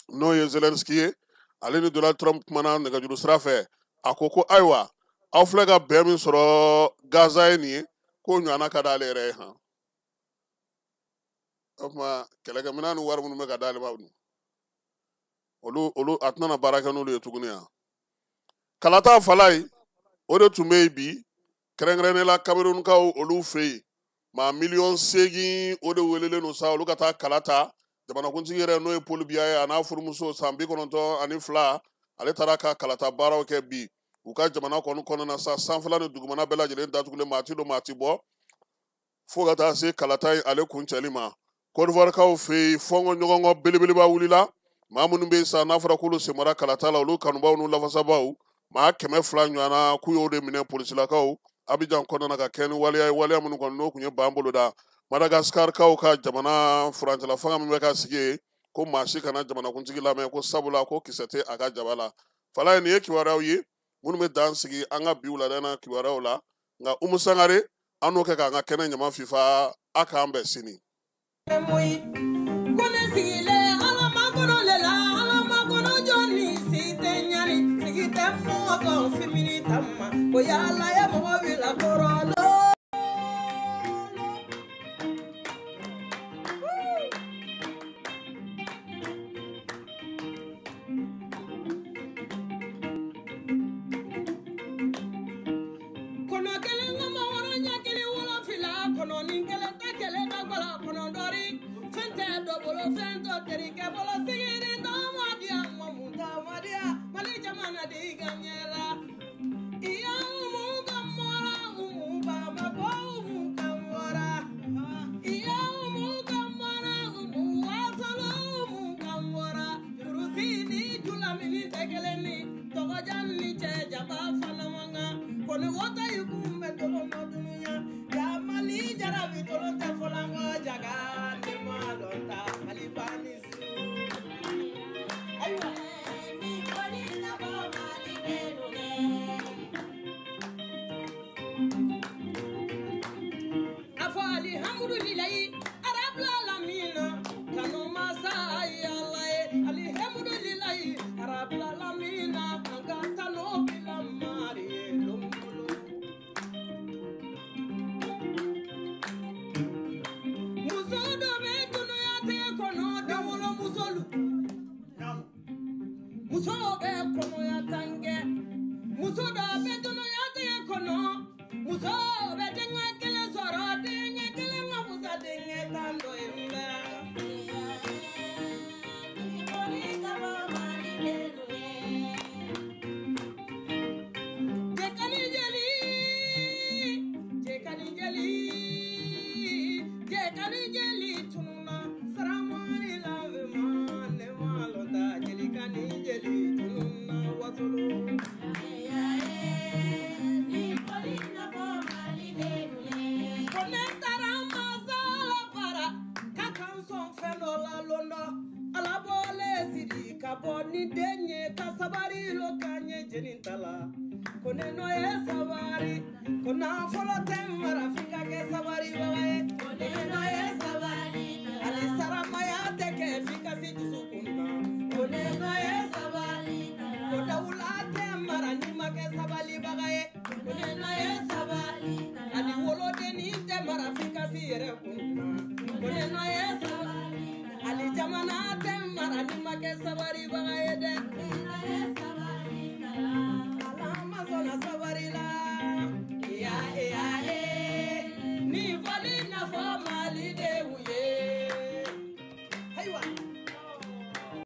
n'o ye Zelensky ye ale ni Donald Trump kumana nɛgɛjuru sira fɛ a ko ko ayiwa aw filɛ ka bɛn min sɔrɔ Gaza ye nin ye ko ɲɔgɔnna ka d'ale yɛrɛ ye han o tuma kɛlɛkɛminɛn ni wari minnu bɛ ka d'ale ma olu a tɛna baara kɛ n'olu ye tuguni yan kalata fala ye o de tun bɛ yen bi kɛrɛnkɛrɛnnen la Kamerunkaw olu fɛ yen maa 8,8 o de welelen don sa olu ka taa kala ta jamanakuntigi yɛrɛ n'o ye Paul Biya ye a n'a furumuso san 92 ale taara ka kalata baaraw kɛ bi u ka jamana kɔnɔna sa sanfɛla ni dugumana bɛɛ lajɛlen datugulen maa ti don maa ti bɔ fo ka taa se kalata in ale kuncɛli ma Côte d'Ivoirekaw fɛ yen fɔnkɔɲɔgɔnkɔ belebeleba wulila maa minnu bɛ yen sa n'a fɔra k'olu senbɔra kalata la olu kanubaw n'u lafasabaw maa 200 ɲɔgɔnna k'u y'o de minɛ polisilakaw Abidjan kɔnɔna ka kɛ ni waleya ye waleya minnu kɔni n'o tun ye ban bolo da Madagascarkaw ka jamana furancɛla fanga min bɛ ka sigi yen ko maa si kana jamanakuntigi lamɛn ko sabula ko kisɛ tɛ a ka jaba la fala ye nin ye kibaruyaw ye minnu bɛ dan sigi an ka bi wuladana kibaruyaw la nka Umu Sangare an n'o kɛ k'an ka kɛnɛ ɲama fifa a k'an bɛn sini Ali jamana tem mara ni make sabari bagaye de